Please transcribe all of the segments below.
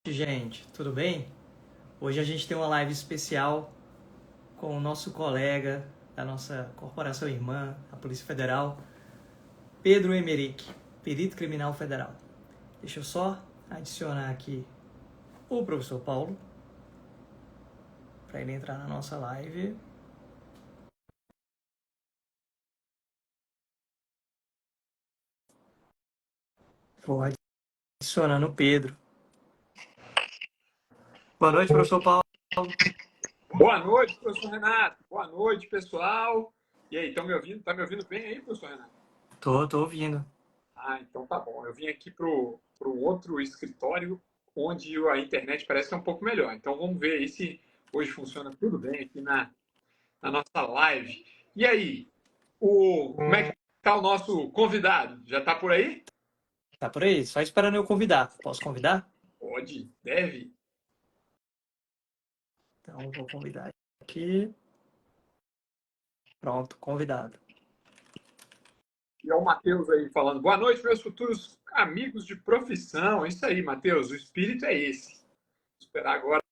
Gente, tudo bem? Hoje a gente tem uma live especial com o nosso colega da nossa corporação irmã, a Polícia Federal, Pedro Emerick, perito criminal federal. Deixa eu só adicionar aqui o professor Paulo para ele entrar na nossa live. Vou adicionando o Pedro. Boa noite, professor Paulo. Boa noite, professor Renato. Boa noite, pessoal. E aí, estão me ouvindo? Tá me ouvindo bem aí, professor Renato? Tô ouvindo. Então tá bom. Eu vim aqui pro outro escritório onde a internet parece que é um pouco melhor. Então vamos ver aí se hoje funciona tudo bem aqui na nossa live. E aí, como é que tá o nosso convidado? Já tá por aí? Tá por aí? Só esperando eu convidar. Posso convidar? Pode, deve. Então vou convidar aqui. Pronto, convidado. E é o Matheus aí falando. Boa noite, meus futuros amigos de profissão. Isso aí, Matheus. O espírito é esse. Vou esperar agora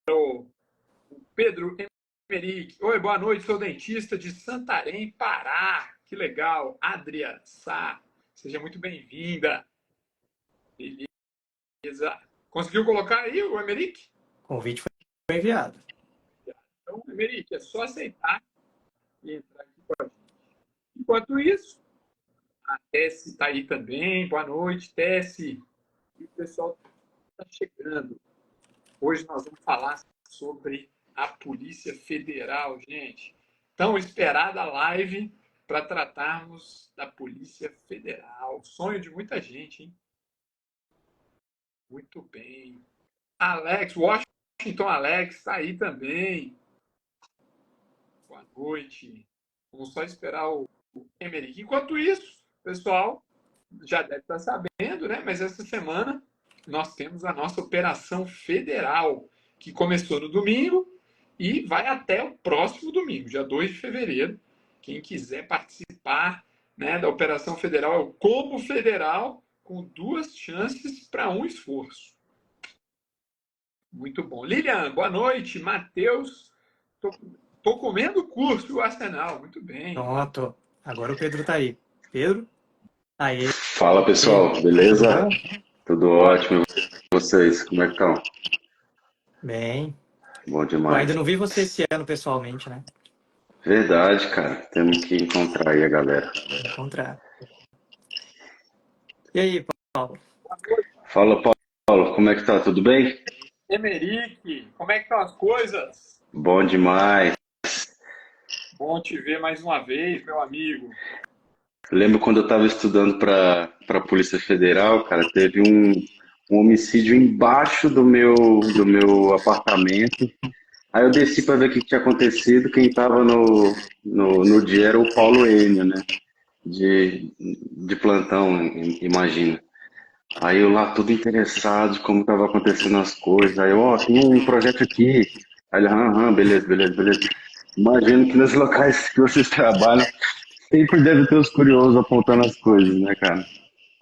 o Pedro Emerick. Oi, boa noite, sou dentista de Santarém, Pará. Que legal. Adria Sá, seja muito bem-vinda. Beleza. Conseguiu colocar aí o Emerick? O convite foi enviado. Então, Emerick, é só aceitar e entrar aqui com a gente. Enquanto isso, a Tessi está aí também. Boa noite, Tessi. E o pessoal está chegando. Hoje nós vamos falar sobre a Polícia Federal, gente. Tão esperada a live para tratarmos da Polícia Federal. Sonho de muita gente, hein? Muito bem. Alex, Washington Alex, está aí também. Boa noite. Vamos só esperar o Emerick. Enquanto isso, pessoal, já deve estar sabendo, né? Mas essa semana nós temos a nossa Operação Federal, que começou no domingo e vai até o próximo domingo, dia 2 de fevereiro. Quem quiser participar, né, da Operação Federal é o Combo Federal, com 2 chances para um esforço. Muito bom. Lilian, boa noite. Matheus, tô comendo o curso, o Arsenal. Muito bem. Pronto. Agora o Pedro tá aí. Pedro? Aí. Fala pessoal, Tudo beleza? bom? Tudo ótimo. E vocês, como é que estão? Bem. Bom Eu ainda demais. não vi você esse ano pessoalmente, né? Verdade, cara. Temos que encontrar aí a galera. Encontrar. E aí, Paulo? Fala, Paulo, como é que tá? Tudo bem? Emerick, como é que estão as coisas? Bom demais. Bom te ver mais uma vez, meu amigo. Lembro quando eu estava estudando para Polícia Federal, cara, teve um homicídio embaixo do meu apartamento. Aí eu desci para ver o que tinha acontecido. Quem estava no dia era o Paulo Enio, né? De plantão, imagina. Aí eu lá todo interessado de como tava acontecendo as coisas. Aí eu, ó, tem um projeto aqui. Aí ele, aham, beleza, beleza, beleza. Imagino que nos locais que vocês trabalham sempre deve ter os curiosos apontando as coisas, né, cara?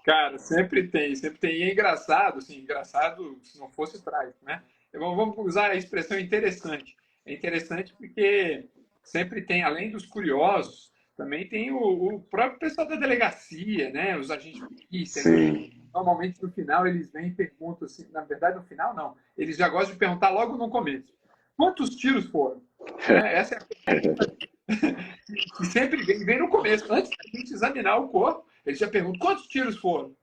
Cara, sempre tem, sempre tem. E é engraçado, assim, engraçado se não fosse trágico, né? Vamos usar a expressão interessante. É interessante porque sempre tem, além dos curiosos, também tem o próprio pessoal da delegacia, né? Os agentes de polícia ali. Sim. Normalmente no final eles vêm e perguntam assim, na verdade no final não, eles já gostam de perguntar logo no começo. Quantos tiros foram? Né? Essa é a pergunta que sempre vem no começo, antes da gente examinar o corpo, eles já perguntam quantos tiros foram.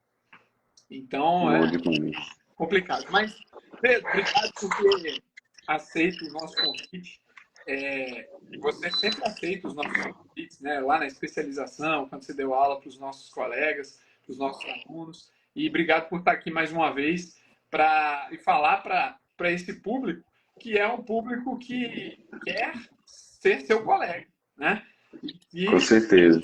Então Bom é demais. complicado. Mas, Pedro, obrigado por ter aceito o nosso convite. Você sempre aceita os nossos convites, né? Lá na especialização, quando você deu aula para os nossos colegas, para os nossos alunos. E obrigado por estar aqui mais uma vez para falar para esse público, que é um público que quer ser seu colega, né? Com E certeza.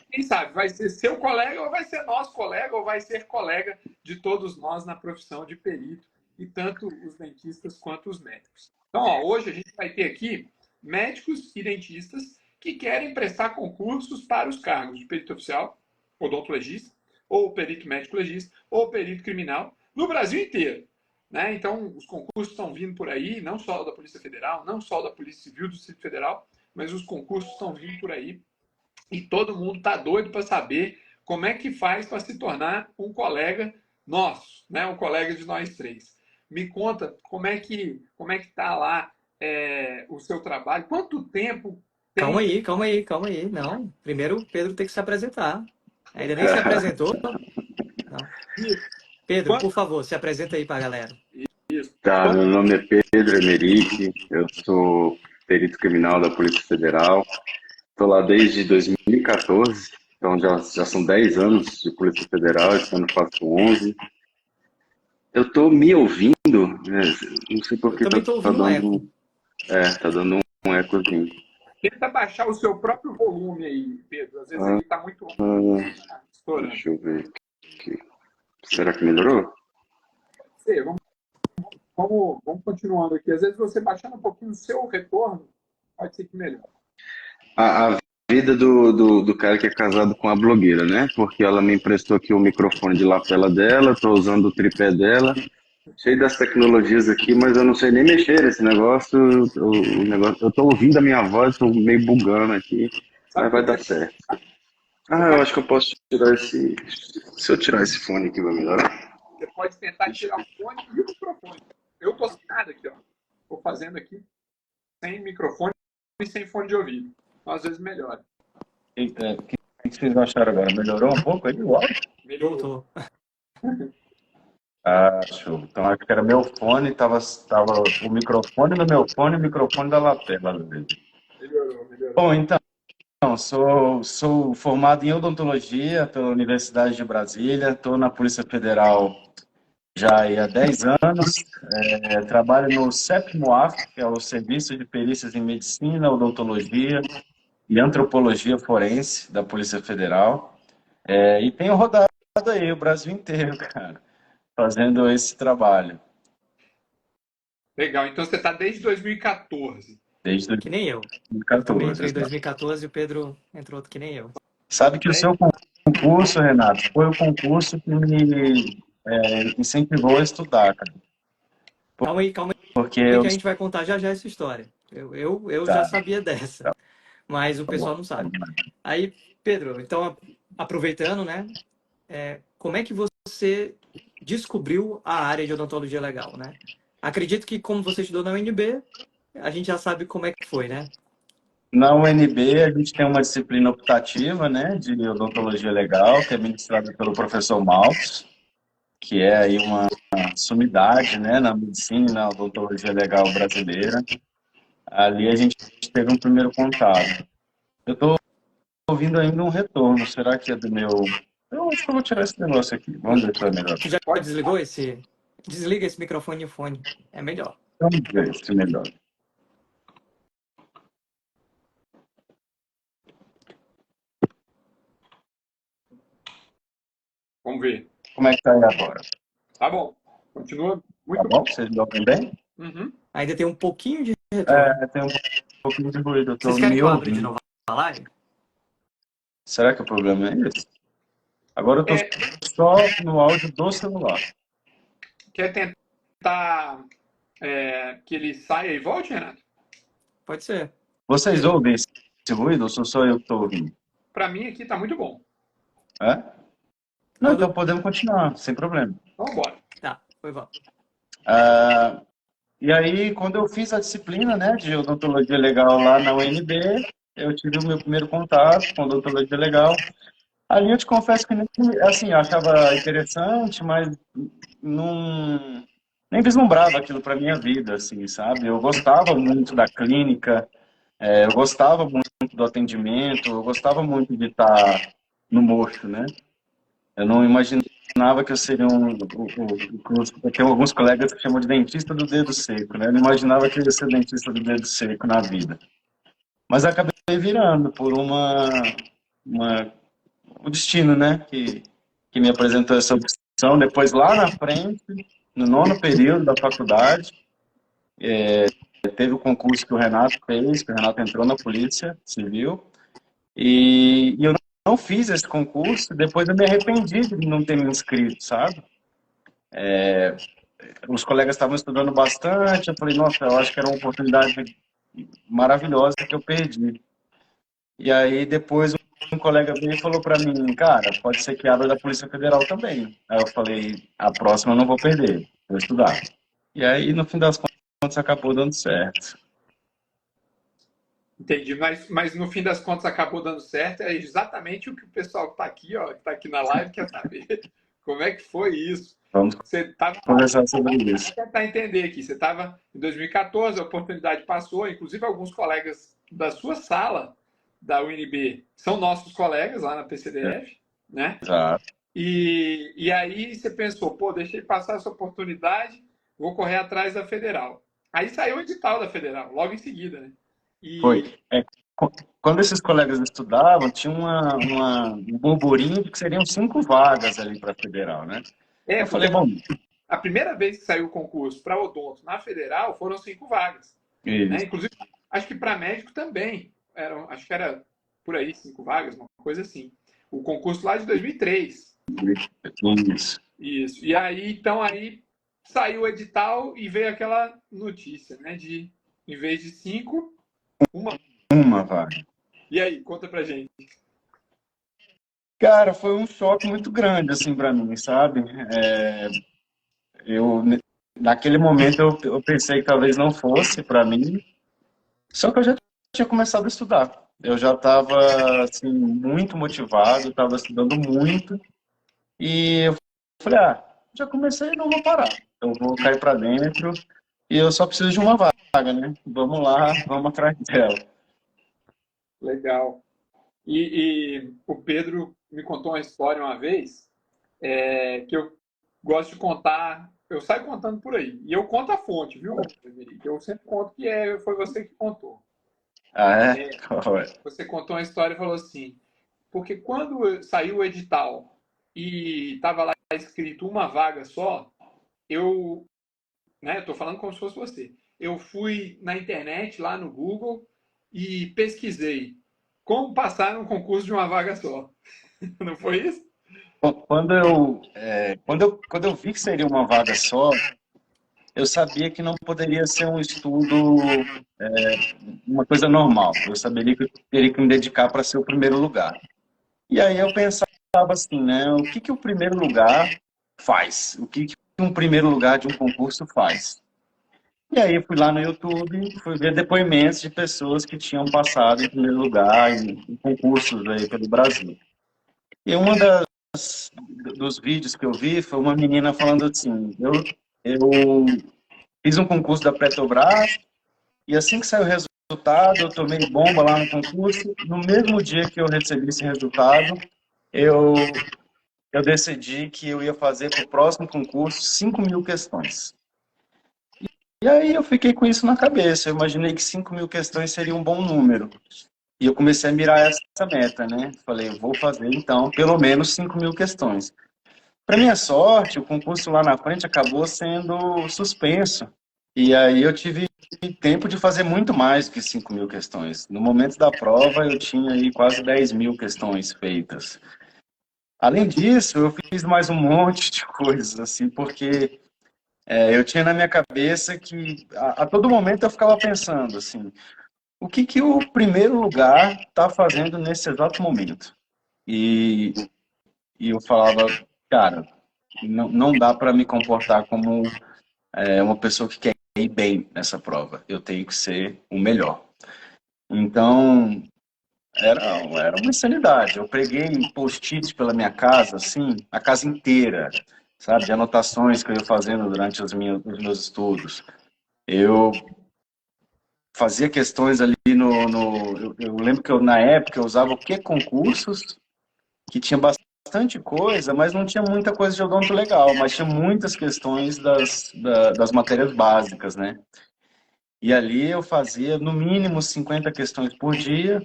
quem sabe, vai ser seu colega, ou vai ser nosso colega, ou vai ser colega de todos nós na profissão de perito, e tanto os dentistas quanto os médicos. Então, ó, hoje a gente vai ter aqui médicos e dentistas que querem prestar concursos para os cargos de perito oficial, odontologista, ou perito médico legista, ou perito criminal, no Brasil inteiro. né? Então, os concursos estão vindo por aí, não só da Polícia Federal, não só da Polícia Civil do Distrito Federal, mas os concursos estão vindo por aí e todo mundo está doido para saber como é que faz para se tornar um colega nosso, né? Um colega de nós três. Me conta como é que está lá o seu trabalho, quanto tempo tem... Calma aí. Não, primeiro o Pedro tem que se apresentar. Ainda nem se apresentou? Não. Pedro, por favor, se apresenta aí para a galera. Tá, meu nome é Pedro Emerick, eu sou perito criminal da Polícia Federal. Estou lá desde 2014, então já são 10 anos de Polícia Federal, esse ano faço 11. Eu estou me ouvindo, né? Não sei por que Também estou ouvindo um eco. tá dando um ecozinho. Tenta baixar o seu próprio volume aí, Pedro. Às vezes ele está muito estourando. Deixa eu ver aqui. Será que melhorou? Sei, vamos continuando aqui. Às vezes você baixando um pouquinho o seu retorno, pode ser que melhore. A vida do cara que é casado com a blogueira, né? Porque ela me emprestou aqui o microfone de lapela dela, tô usando o tripé dela, cheio das tecnologias aqui, mas eu não sei nem mexer nesse negócio. Eu tô ouvindo a minha voz, tô meio bugando aqui, mas vai dar certo. Eu acho que eu posso tirar esse... Se eu tirar esse fone aqui, vai melhorar. Você pode tentar tirar o fone e o microfone. Eu tô sem nada aqui, ó. Tô fazendo aqui sem microfone e sem fone de ouvido. Então, às vezes melhora. O que vocês acharam agora? Melhorou um pouco aí o áudio? Melhorou. Show. Então acho que era meu fone, tava o microfone do meu fone e o microfone da lapela. Melhorou. Bom, então, sou formado em odontologia pela Universidade de Brasília, estou na Polícia Federal já há 10 anos, trabalho no CEPMOAF, que é o Serviço de Perícias em Medicina, Odontologia e Antropologia Forense da Polícia Federal, e tenho rodado aí o Brasil inteiro, cara, fazendo esse trabalho. Legal, então você está desde 2014. Desde Que nem eu. 2014. Eu também entrei em 2014 e o Pedro entrou que nem eu. Sabe que o seu concurso, Renato, foi o concurso que me incentivou a estudar, cara. Calma aí, Porque que a gente vai contar já essa história. Eu já sabia dessa, mas o pessoal não sabe. Aí, Pedro, então, aproveitando, né, como é que você descobriu a área de odontologia legal, né? Acredito que, como você estudou na UNB, a gente já sabe como é que foi, né? Na UNB, a gente tem uma disciplina optativa, né, de odontologia legal, que é ministrada pelo professor Maltz, que é aí uma sumidade, né, na medicina e na odontologia legal brasileira. Ali a gente teve um primeiro contato. Eu estou ouvindo ainda um retorno. Será que é do meu... Eu acho que eu vou tirar esse negócio aqui. Vamos ver se é melhor. Você já desligou esse... Desliga esse microfone e o fone. É melhor. Vamos ver se é melhor. Vamos ver. Como é que tá aí agora? Tá bom. Continua muito Tá bom? Vocês me ouvem bem? Uhum. Ainda tem um pouquinho de retorno. Tem um pouquinho de ruído. Vocês querem que eu abra de novo a live? Será que o problema é esse? Agora eu tô só no áudio do celular. Quer tentar que ele saia e volte, Renato? Pode ser. Vocês ouvem esse ruído ou sou só eu que estou ouvindo? Para mim aqui tá muito bom. É? Não, então podemos continuar, sem problema. Vamos embora. Tá, foi bom. E aí, quando eu fiz a disciplina, né, de odontologia legal lá na UNB, eu tive o meu primeiro contato com odontologia legal. Ali eu te confesso que, assim, eu achava interessante, mas nem vislumbrava aquilo para minha vida, assim, sabe? Eu gostava muito da clínica, eu gostava muito do atendimento, eu gostava muito de estar no mocho, né? Eu não imaginava que eu seria tem alguns colegas que chamam de dentista do dedo seco, né? Eu não imaginava que eu ia ser dentista do dedo seco na vida. Mas acabei virando por o destino, né? Que me apresentou essa opção. Depois, lá na frente, no 9º período da faculdade, teve o concurso que o Renato fez, que o Renato entrou na Polícia Civil, e eu não fiz esse concurso, depois eu me arrependi de não ter me inscrito, sabe? os colegas estavam estudando bastante, eu falei, nossa, eu acho que era uma oportunidade maravilhosa que eu perdi. E aí depois um colega veio e falou para mim, cara, pode ser que abra da Polícia Federal também. Aí eu falei, a próxima eu não vou perder, vou estudar. E aí, no fim das contas, acabou dando certo. Entendi, mas no fim das contas acabou dando certo. É exatamente o que o pessoal que está aqui, ó, que está aqui na live, quer saber. Como é que foi isso? Vamos Você estava conversar sobre isso. tentar entender aqui. Você estava em 2014, a oportunidade passou, inclusive alguns colegas da sua sala da UNB são nossos colegas lá na PCDF, né? Exato. E aí você pensou, pô, deixei passar essa oportunidade, vou correr atrás da Federal. Aí saiu o edital da Federal, logo em seguida, né? Foi. Quando esses colegas estudavam, tinha um burburinho de que seriam 5 vagas ali para a Federal, né? Eu falei, bom, a primeira vez que saiu o concurso para odonto na Federal foram 5 vagas. Né? Inclusive, acho que para médico também. Acho que era por aí 5 vagas, uma coisa assim. O concurso lá de 2003. Isso. E aí, então, aí saiu o edital e veio aquela notícia, né? De, em vez de 5, uma vaga. E aí, conta pra gente. Cara, foi um choque muito grande, assim, para mim, sabe? Naquele momento, eu pensei que talvez não fosse para mim, só que eu já tinha começado a estudar. Eu já estava, assim, muito motivado, estava estudando muito, e eu falei, já comecei, não vou parar. Eu vou cair para dentro, e eu só preciso de uma vaga, né? Vamos lá, vamos atrás dela. Legal. E o Pedro me contou uma história uma vez, que eu gosto de contar, eu saio contando por aí. E eu conto a fonte, viu, Frederico? Eu sempre conto que foi você que contou. Você contou uma história e falou assim, porque quando saiu o edital e estava lá escrito uma vaga só, eu estou falando como se fosse você. Eu fui na internet, lá no Google, e pesquisei como passar num concurso de uma vaga só. Não foi isso? Quando eu vi que seria uma vaga só, eu sabia que não poderia ser um estudo, uma coisa normal. Eu saberia que eu teria que me dedicar para ser o primeiro lugar. E aí eu pensava assim, né? O que o primeiro lugar faz? O que um primeiro lugar de um concurso faz? E aí eu fui lá no YouTube, fui ver depoimentos de pessoas que tinham passado em primeiro lugar em concursos aí pelo Brasil. E dos vídeos que eu vi foi uma menina falando assim, eu fiz um concurso da Petrobras e assim que saiu o resultado, eu tomei bomba lá no concurso. No mesmo dia que eu recebi esse resultado, eu decidi que eu ia fazer para o próximo concurso 5.000 questões. E aí eu fiquei com isso na cabeça. Eu imaginei que 5.000 questões seria um bom número. E eu comecei a mirar essa meta, né? Falei, eu vou fazer então pelo menos 5.000 questões. Para minha sorte, o concurso lá na frente acabou sendo suspenso. E aí eu tive tempo de fazer muito mais do que 5.000 questões. No momento da prova, eu tinha aí quase 10.000 questões feitas. Além disso, eu fiz mais um monte de coisas, assim, porque eu tinha na minha cabeça que a todo momento eu ficava pensando, assim, o que o primeiro lugar está fazendo nesse exato momento? E eu falava, cara, não dá para me comportar como uma pessoa que quer ir bem nessa prova. Eu tenho que ser o melhor. Então, era uma insanidade. Eu preguei post-it pela minha casa, assim, a casa inteira, sabe, de anotações que eu ia fazendo durante os meus estudos. Eu fazia questões ali eu lembro que na época eu usava o que concursos, que tinha bastante coisa, mas não tinha muita coisa de odonto legal, mas tinha muitas questões das matérias básicas, né? E ali eu fazia no mínimo 50 questões por dia.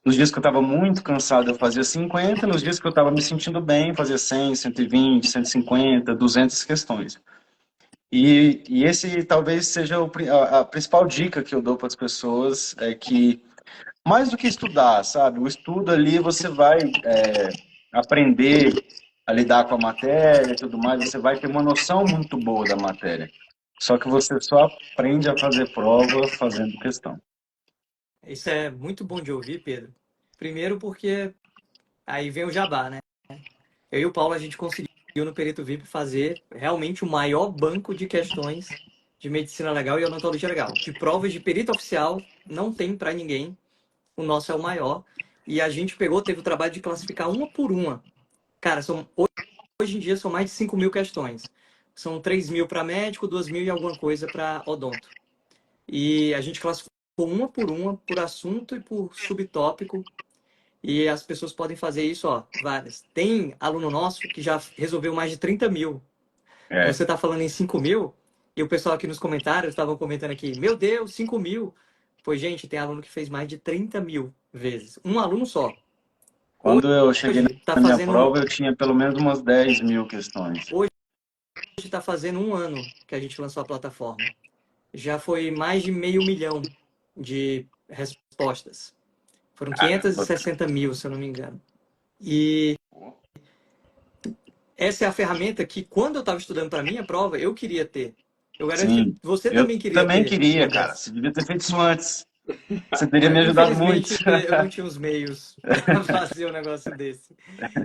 Nos dias que eu estava muito cansado, eu fazia 50. Nos dias que eu estava me sentindo bem, fazia 100, 120, 150, 200 questões. E esse talvez seja a principal dica que eu dou para as pessoas, é que mais do que estudar, sabe? O estudo ali você vai aprender a lidar com a matéria e tudo mais, você vai ter uma noção muito boa da matéria. Só que você só aprende a fazer prova fazendo questão. Isso é muito bom de ouvir, Pedro. Primeiro porque aí vem o jabá, né? Eu e o Paulo, a gente conseguiu no Perito VIP fazer realmente o maior banco de questões de medicina legal e odontologia legal. De provas de perito oficial, não tem para ninguém. O nosso é o maior. E a gente teve o trabalho de classificar uma por uma. Cara, hoje em dia são mais de 5 mil questões. São 3 mil para médico, 2 mil e alguma coisa para odonto. E a gente classificou uma, por assunto e por subtópico. E as pessoas podem fazer isso, ó, várias. Tem aluno nosso que já resolveu mais de 30 mil. É. Você está falando em 5 mil, e o pessoal aqui nos comentários estavam comentando aqui, meu Deus, 5 mil. Pois, gente, tem aluno que fez mais de 30 mil vezes. Um aluno só. Quando eu cheguei na minha fazendo... prova, eu tinha pelo menos umas 10 mil questões. Hoje está fazendo 1 ano que a gente lançou a plataforma. Já foi mais de 500 mil de respostas. Foram 560 mil, se eu não me engano. E essa é a ferramenta que, quando eu estava estudando para a minha prova, eu queria ter. Eu garanto que você também queria ter. Eu também queria, cara. Você devia ter feito isso antes. Você teria me ajudado muito. Eu não tinha os meios para fazer um negócio desse.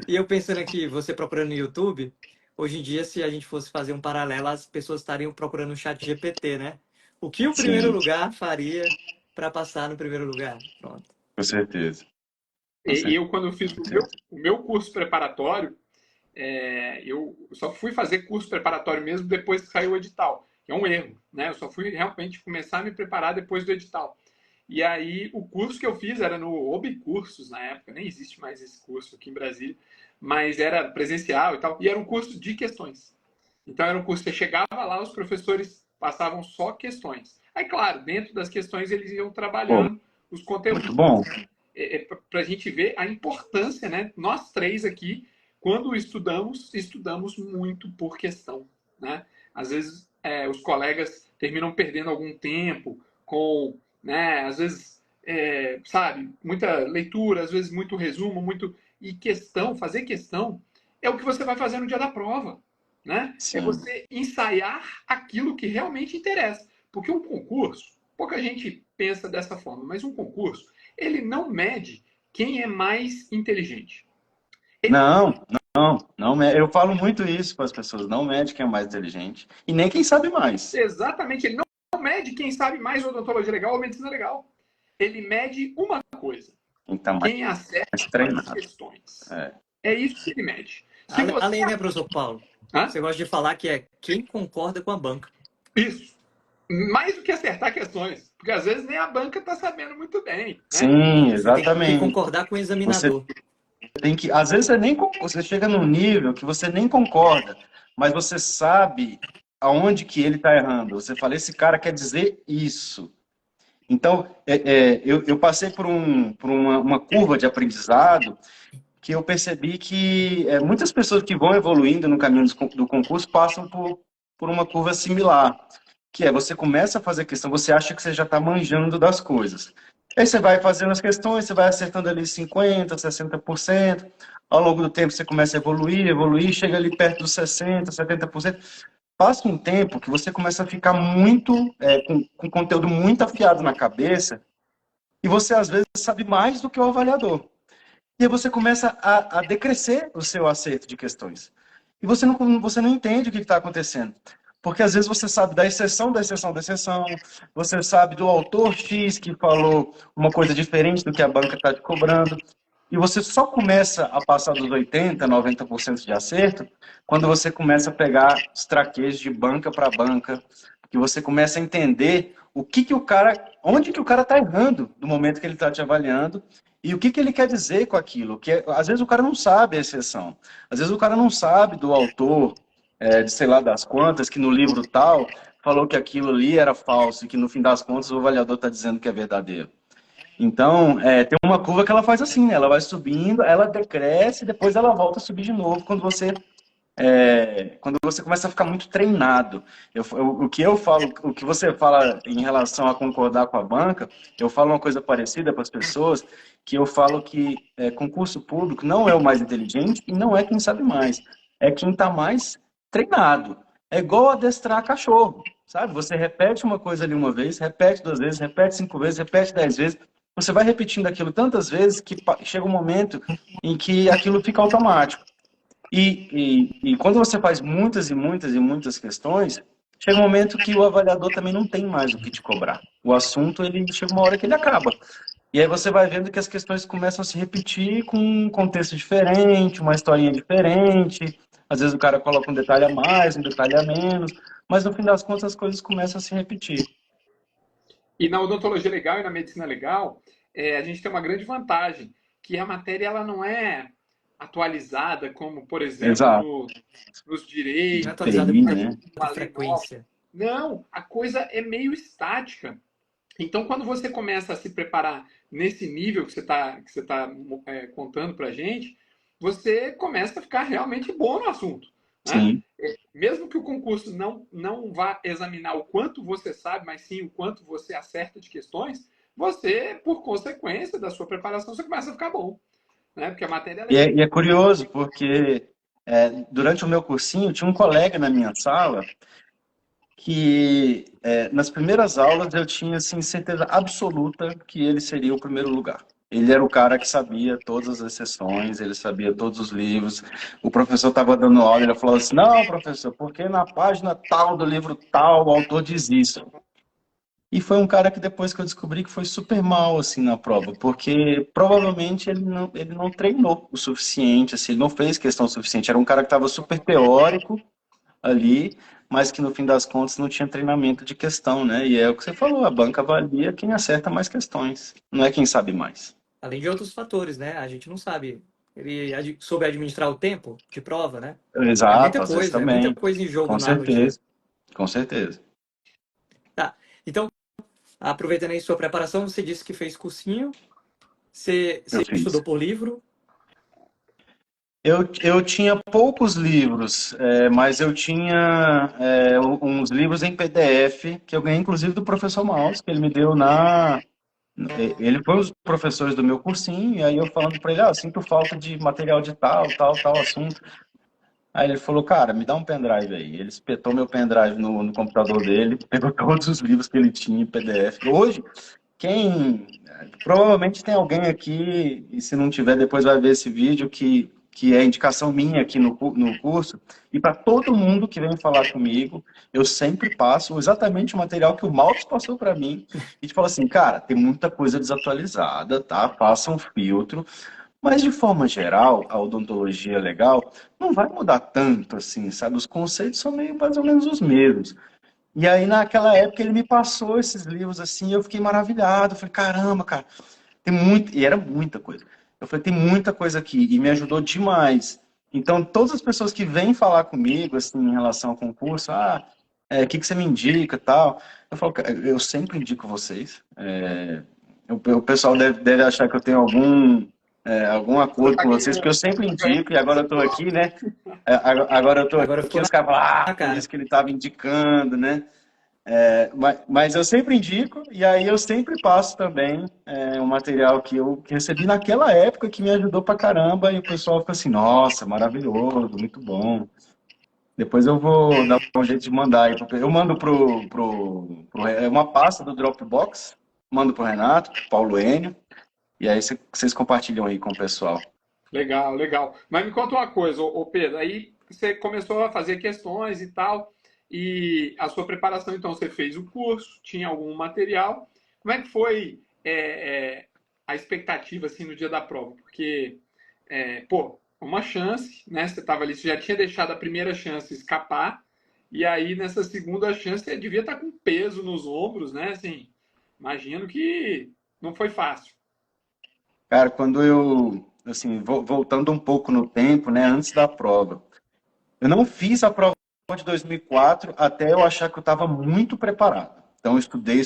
E eu pensando aqui, você procurando no YouTube, hoje em dia, se a gente fosse fazer um paralelo, as pessoas estariam procurando o chat GPT, né? O que o primeiro lugar faria para passar no primeiro lugar? Pronto. Com certeza. E eu, quando eu fiz o meu curso preparatório, eu só fui fazer curso preparatório mesmo depois que saiu o edital, que é um erro, né? Eu só fui realmente começar a me preparar depois do edital. E aí, o curso que eu fiz era no Obcursos, na época, nem existe mais esse curso aqui em Brasília, mas era presencial e tal, e era um curso de questões. Então, era um curso que você chegava lá, os professores passavam só questões. Aí, claro, dentro das questões, eles iam trabalhando os conteúdos. Muito bom. Para a gente ver a importância, né? Nós três aqui, quando estudamos muito por questão, né? Às vezes, os colegas terminam perdendo algum tempo com, né? Às vezes, sabe, muita leitura, às vezes muito resumo, e fazer questão é o que você vai fazer no dia da prova, né? Sim. É você ensaiar aquilo que realmente interessa, porque um concurso, pouca gente pensa dessa forma, mas um concurso, ele não mede quem é mais inteligente. Não. Eu falo muito isso para as pessoas. Não mede quem é mais inteligente e nem quem sabe mais. Exatamente. Ele não mede quem sabe mais odontologia legal ou medicina legal. Ele mede uma coisa. Então, quem acerta as questões. É isso que ele mede. Além, né, professor Paulo? Você gosta de falar que é quem concorda com a banca. Isso. Mais do que acertar questões. Porque às vezes nem a banca está sabendo muito bem. Né? Sim, exatamente. Você tem que concordar com o examinador. Às vezes você chega num nível que você nem concorda, mas você sabe aonde que ele está errando. Você fala, esse cara quer dizer isso. Então, eu passei por uma curva de aprendizado que eu percebi que muitas pessoas que vão evoluindo no caminho do concurso passam por uma curva similar, que você começa a fazer questão, você acha que você já está manjando das coisas. Aí você vai fazendo as questões, você vai acertando ali 50%, 60%, ao longo do tempo você começa a evoluir, chega ali perto dos 60%, 70%. Passa um tempo que você começa a ficar muito, com conteúdo muito afiado na cabeça, e você às vezes sabe mais do que o avaliador. E aí você começa a decrescer o seu acerto de questões. E você não entende o que está acontecendo. Porque às vezes você sabe da exceção, você sabe do autor X que falou uma coisa diferente do que a banca está te cobrando, e você só começa a passar dos 80%, 90% de acerto quando você começa a pegar os traquejos de banca para banca, que você começa a entender onde que o cara está errando no momento que ele está te avaliando, e o que ele quer dizer com aquilo. Às vezes o cara não sabe a exceção, às vezes o cara não sabe do autor, de sei lá das quantas, que no livro tal falou que aquilo ali era falso e que no fim das contas o avaliador está dizendo que é verdadeiro. Então, tem uma curva que ela faz assim, né? Ela vai subindo, ela decresce, depois ela volta a subir de novo quando você quando você começa a ficar muito treinado. O que eu falo, o que você fala em relação a concordar com a banca, eu falo uma coisa parecida para as pessoas, que eu falo que concurso público não é o mais inteligente e não é quem sabe mais, é quem está mais treinado. É igual adestrar cachorro, sabe? Você repete uma coisa ali uma vez, repete 2 vezes, repete 5 vezes, repete 10 vezes, você vai repetindo aquilo tantas vezes que chega um momento em que aquilo fica automático. E quando você faz muitas e muitas e muitas questões, chega um momento que o avaliador também não tem mais o que te cobrar. O assunto, ele chega uma hora que ele acaba. E aí você vai vendo que as questões começam a se repetir com um contexto diferente, uma historinha diferente. Às vezes o cara coloca um detalhe a mais, um detalhe a menos, mas no fim das contas as coisas começam a se repetir. E na odontologia legal e na medicina legal, a gente tem uma grande vantagem, que a matéria ela não é atualizada, como, por exemplo, nos direitos, Não é atualizada TI, com né? muita frequência. Não, a coisa é meio estática. Então, quando você começa a se preparar nesse nível que você tá contando para a gente, você começa a ficar realmente bom no assunto. Né? Sim. Mesmo que o concurso não vá examinar o quanto você sabe, mas sim o quanto você acerta de questões, você, por consequência da sua preparação, você começa a ficar bom. Né? Porque a matéria... E é curioso, porque durante o meu cursinho, tinha um colega na minha sala que nas primeiras aulas eu tinha assim, certeza absoluta que ele seria o primeiro lugar. Ele era o cara que sabia todas as sessões, ele sabia todos os livros. O professor estava dando aula, ele falou assim, não, professor, porque na página tal do livro tal, o autor diz isso. E foi um cara que depois que eu descobri que foi super mal assim na prova, porque provavelmente ele não treinou o suficiente, assim, ele não fez questão suficiente. Era um cara que estava super teórico ali, mas que no fim das contas não tinha treinamento de questão, né? E é o que você falou, a banca avalia quem acerta mais questões, não é quem sabe mais. Além de outros fatores, né? A gente não sabe. Ele soube administrar o tempo de prova, né? Exato, às vezes É muita também, coisa em jogo com no dia. certeza, com certeza. Tá, então, aproveitando aí sua preparação, você disse que fez cursinho, você Eu fiz. estudou por livro? Eu tinha poucos livros, mas eu tinha uns livros em PDF, que eu ganhei inclusive do professor Maus, que ele me deu Ele foi um dos professores do meu cursinho, e aí eu falando para ele, eu sinto falta de material de tal assunto. Aí ele falou, cara, me dá um pendrive aí. Ele espetou meu pendrive no computador dele, pegou todos os livros que ele tinha em PDF. Hoje, provavelmente tem alguém aqui, e se não tiver, depois vai ver esse vídeo, que é indicação minha aqui no curso, e para todo mundo que vem falar comigo, eu sempre passo exatamente o material que o Maltos passou para mim, e te falo assim, cara, tem muita coisa desatualizada, tá? Faça um filtro, mas de forma geral, a odontologia legal não vai mudar tanto assim, sabe? Os conceitos são meio mais ou menos os mesmos. E aí, naquela época, ele me passou esses livros assim, e eu fiquei maravilhado. Eu falei, caramba, cara, tem muito. E era muita coisa. Eu falei, tem muita coisa aqui, e me ajudou demais. Então, todas as pessoas que vêm falar comigo, assim, em relação ao concurso, o que você me indica e tal, eu falo, eu sempre indico vocês. O pessoal deve achar que eu tenho algum acordo com vocês, porque eu sempre indico, e agora eu estou aqui, né? Agora eu estou aqui, os caras falam, por isso que ele estava indicando, né? Mas eu sempre indico, e aí eu sempre passo também um material que eu recebi naquela época que me ajudou pra caramba, e o pessoal fica assim, nossa, maravilhoso, muito bom. Depois eu vou dar um jeito de mandar aí. Eu mando uma pasta do Dropbox, mando pro Renato, pro Paulo Enio, e aí vocês compartilham aí com o pessoal. Legal, legal. Mas me conta uma coisa, ô Pedro, aí você começou a fazer questões e tal, e a sua preparação, então, você fez o curso, tinha algum material. Como é que foi a expectativa, assim, no dia da prova? Porque, uma chance, né? Você estava ali, você já tinha deixado a primeira chance escapar, e aí, nessa segunda chance, você devia estar com peso nos ombros, né? Assim, imagino que não foi fácil. Cara, quando assim, voltando um pouco no tempo, né, antes da prova, eu não fiz a prova de 2004 até eu achar que eu estava muito preparado. Então, eu estudei.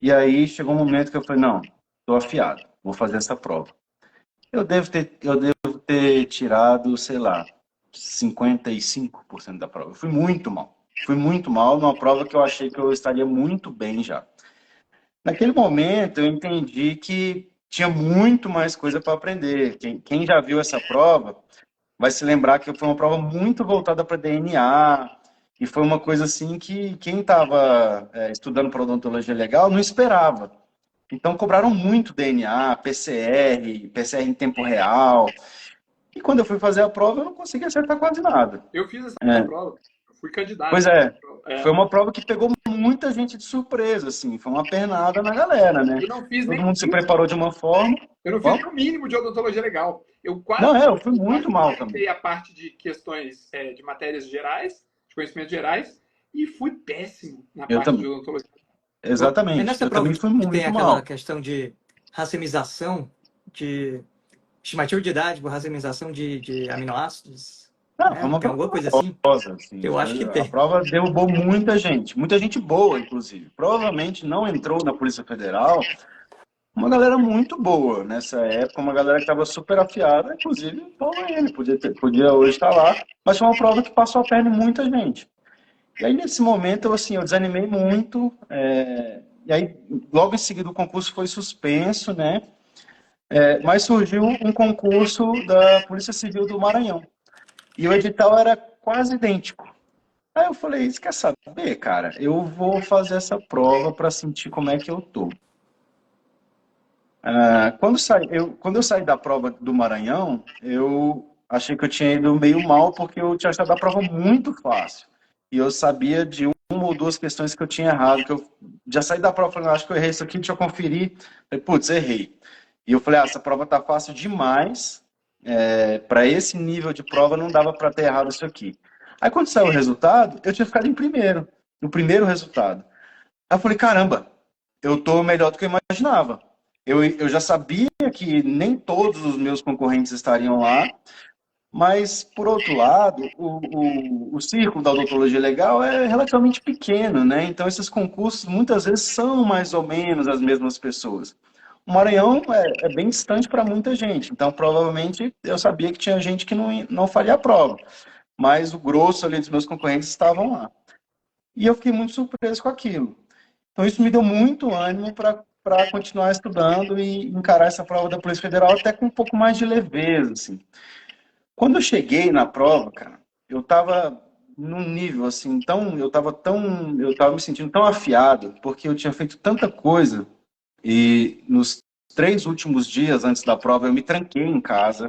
E aí chegou um momento que eu falei, não, estou afiado, vou fazer essa prova. Eu devo ter ter tirado, sei lá, 55% da prova. Eu fui muito mal. Fui muito mal numa prova que eu achei que eu estaria muito bem já. Naquele momento, eu entendi que tinha muito mais coisa para aprender. Quem já viu essa prova vai se lembrar que foi uma prova muito voltada para DNA, e foi uma coisa assim que quem estava estudando para odontologia legal não esperava. Então, cobraram muito DNA, PCR em tempo real. E quando eu fui fazer a prova, eu não consegui acertar quase nada. Eu fiz essa prova, eu fui candidato. Pois é, foi uma prova que pegou muita gente de surpresa, assim, foi uma pernada na galera, né? Eu não fiz Todo nem mundo se preparou de uma forma. Eu não fiz nem o mínimo de odontologia legal. Eu fui muito mal também. a parte de questões de matérias gerais, de conhecimentos gerais, e fui péssimo na parte de odontologia. Exatamente. É nessa prova também fui muito tem mal. aquela questão de racemização, de estimativa de idade, racemização de aminoácidos. Foi uma tem alguma coisa assim? Assim, eu acho que tem. A prova derrubou muita gente boa, inclusive. Provavelmente não entrou na Polícia Federal uma galera muito boa nessa época, uma galera que estava super afiada, inclusive Paulo ele podia hoje estar lá, mas foi uma prova que passou a perna em muita gente. E aí, nesse momento, eu desanimei muito, e aí, logo em seguida, o concurso foi suspenso, né? Mas surgiu um concurso da Polícia Civil do Maranhão, e o edital era quase idêntico. Aí eu falei, você quer saber, cara? Eu vou fazer essa prova para sentir como é que eu tô. Quando eu saí da prova do Maranhão, eu achei que eu tinha ido meio mal, porque eu tinha achado a prova muito fácil. E eu sabia de uma ou duas questões que eu tinha errado, que eu já saí da prova falando, acho que eu errei isso aqui, deixa eu conferir. Falei, putz, errei. E eu falei, essa prova tá fácil demais, para esse nível de prova não dava para ter errado isso aqui. Aí quando saiu o resultado, eu tinha ficado em primeiro, no primeiro resultado. Aí eu falei, caramba, eu tô melhor do que eu imaginava. Eu já sabia que nem todos os meus concorrentes estariam lá, mas, por outro lado, o círculo da odontologia legal é relativamente pequeno, né? Então, esses concursos muitas vezes são mais ou menos as mesmas pessoas. O Maranhão é bem distante para muita gente, então, provavelmente, eu sabia que tinha gente que não faria a prova, mas o grosso ali dos meus concorrentes estavam lá. E eu fiquei muito surpreso com aquilo. Então, isso me deu muito ânimo para continuar estudando e encarar essa prova da Polícia Federal até com um pouco mais de leveza, assim. Quando eu cheguei na prova, cara, eu estava num nível assim, eu estava me sentindo tão afiado, porque eu tinha feito tanta coisa, e nos 3 últimos dias antes da prova eu me tranquei em casa,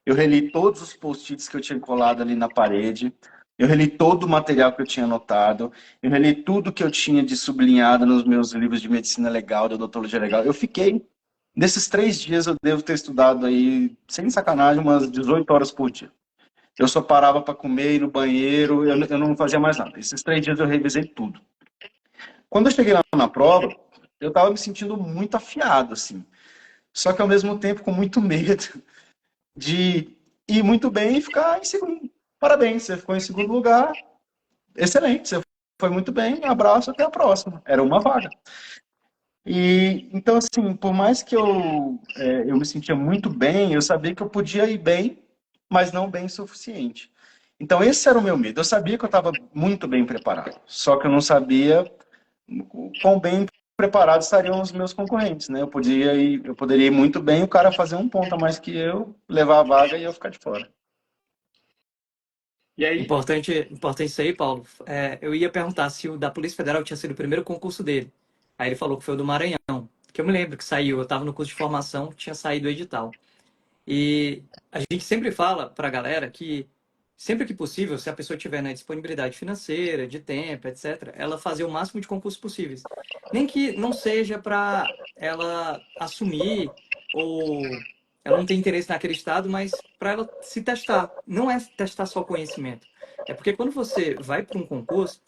eu reli todos os post-its que eu tinha colado ali na parede, eu reli todo o material que eu tinha anotado, eu reli tudo que eu tinha de sublinhado nos meus livros de medicina legal, de odontologia legal. Eu fiquei, nesses 3 dias eu devo ter estudado aí, sem sacanagem, umas 18 horas por dia. Eu só parava para comer, ir no banheiro, eu não fazia mais nada. Esses 3 dias eu revisei tudo. Quando eu cheguei lá na prova, eu estava me sentindo muito afiado, assim. Só que ao mesmo tempo com muito medo de ir muito bem e ficar em segundo. Parabéns, você ficou em segundo lugar. Excelente, você foi muito bem. Abraço, até a próxima. Era uma vaga. E então, assim, por mais que eu me sentia muito bem, eu sabia que eu podia ir bem, mas não bem o suficiente. Então, esse era o meu medo. Eu sabia que eu estava muito bem preparado, só que eu não sabia quão bem preparados estariam os meus concorrentes, né? Eu poderia ir muito bem, o cara fazer um ponto a mais que eu, levar a vaga e eu ficar de fora. E aí? Importante isso aí, Paulo. Eu ia perguntar se o da Polícia Federal tinha sido o primeiro concurso dele. Aí ele falou que foi o do Maranhão, que eu me lembro que saiu, eu estava no curso de formação, tinha saído o edital. E a gente sempre fala para a galera que, sempre que possível, se a pessoa tiver na disponibilidade financeira, de tempo, etc., ela fazer o máximo de concursos possíveis. Nem que não seja para ela assumir ou ela não tem interesse naquele estado, mas para ela se testar. Não é testar só conhecimento. É porque quando você vai para um concurso,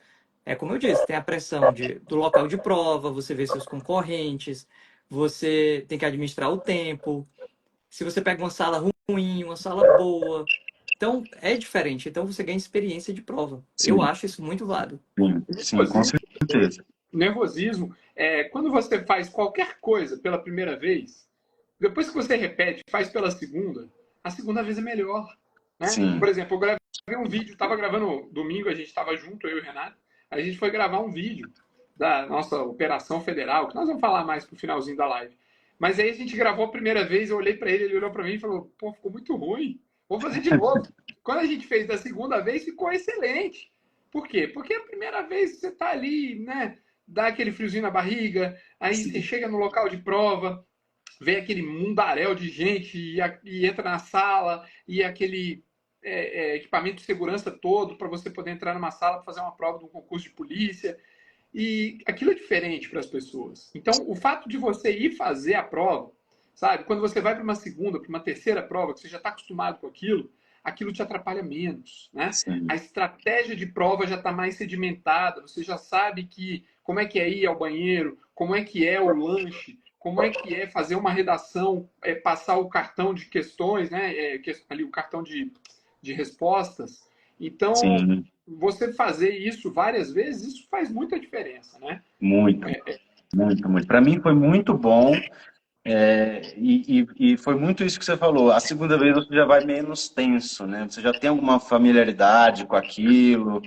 como eu disse, tem a pressão do local de prova, você vê seus concorrentes, você tem que administrar o tempo. Se você pega uma sala ruim, uma sala boa. Então, é diferente. Então, você ganha experiência de prova. Sim. Eu acho isso muito válido. Sim, com certeza. Nervosismo, quando você faz qualquer coisa pela primeira vez, depois que você repete, faz pela segunda, a segunda vez é melhor, né? Sim. Por exemplo, eu gravei um vídeo, estava gravando domingo, a gente estava junto, eu e o Renato, a gente foi gravar um vídeo da nossa operação federal, que nós vamos falar mais pro finalzinho da live. Mas aí a gente gravou a primeira vez, eu olhei para ele, ele olhou para mim e falou, pô, ficou muito ruim, vou fazer de novo. Quando a gente fez da segunda vez, ficou excelente. Por quê? Porque a primeira vez você tá ali, né, dá aquele friozinho na barriga, aí você chega no local de prova, vê aquele mundaréu de gente e entra na sala, e aquele equipamento de segurança todo para você poder entrar numa sala para fazer uma prova de um concurso de polícia. E aquilo é diferente para as pessoas. Então, o fato de você ir fazer a prova, sabe? Quando você vai para uma segunda, para uma terceira prova, que você já está acostumado com aquilo, aquilo te atrapalha menos, né? Sim. A estratégia de prova já está mais sedimentada, você já sabe como é que é ir ao banheiro, como é que é o lanche, como é que é fazer uma redação, passar o cartão de questões, né? Ali o cartão de respostas. Então, Sim. você fazer isso várias vezes, isso faz muita diferença, né? Muito, muito. Para mim foi muito bom. E foi muito isso que você falou. A segunda vez você já vai menos tenso, né? Você já tem alguma familiaridade com aquilo.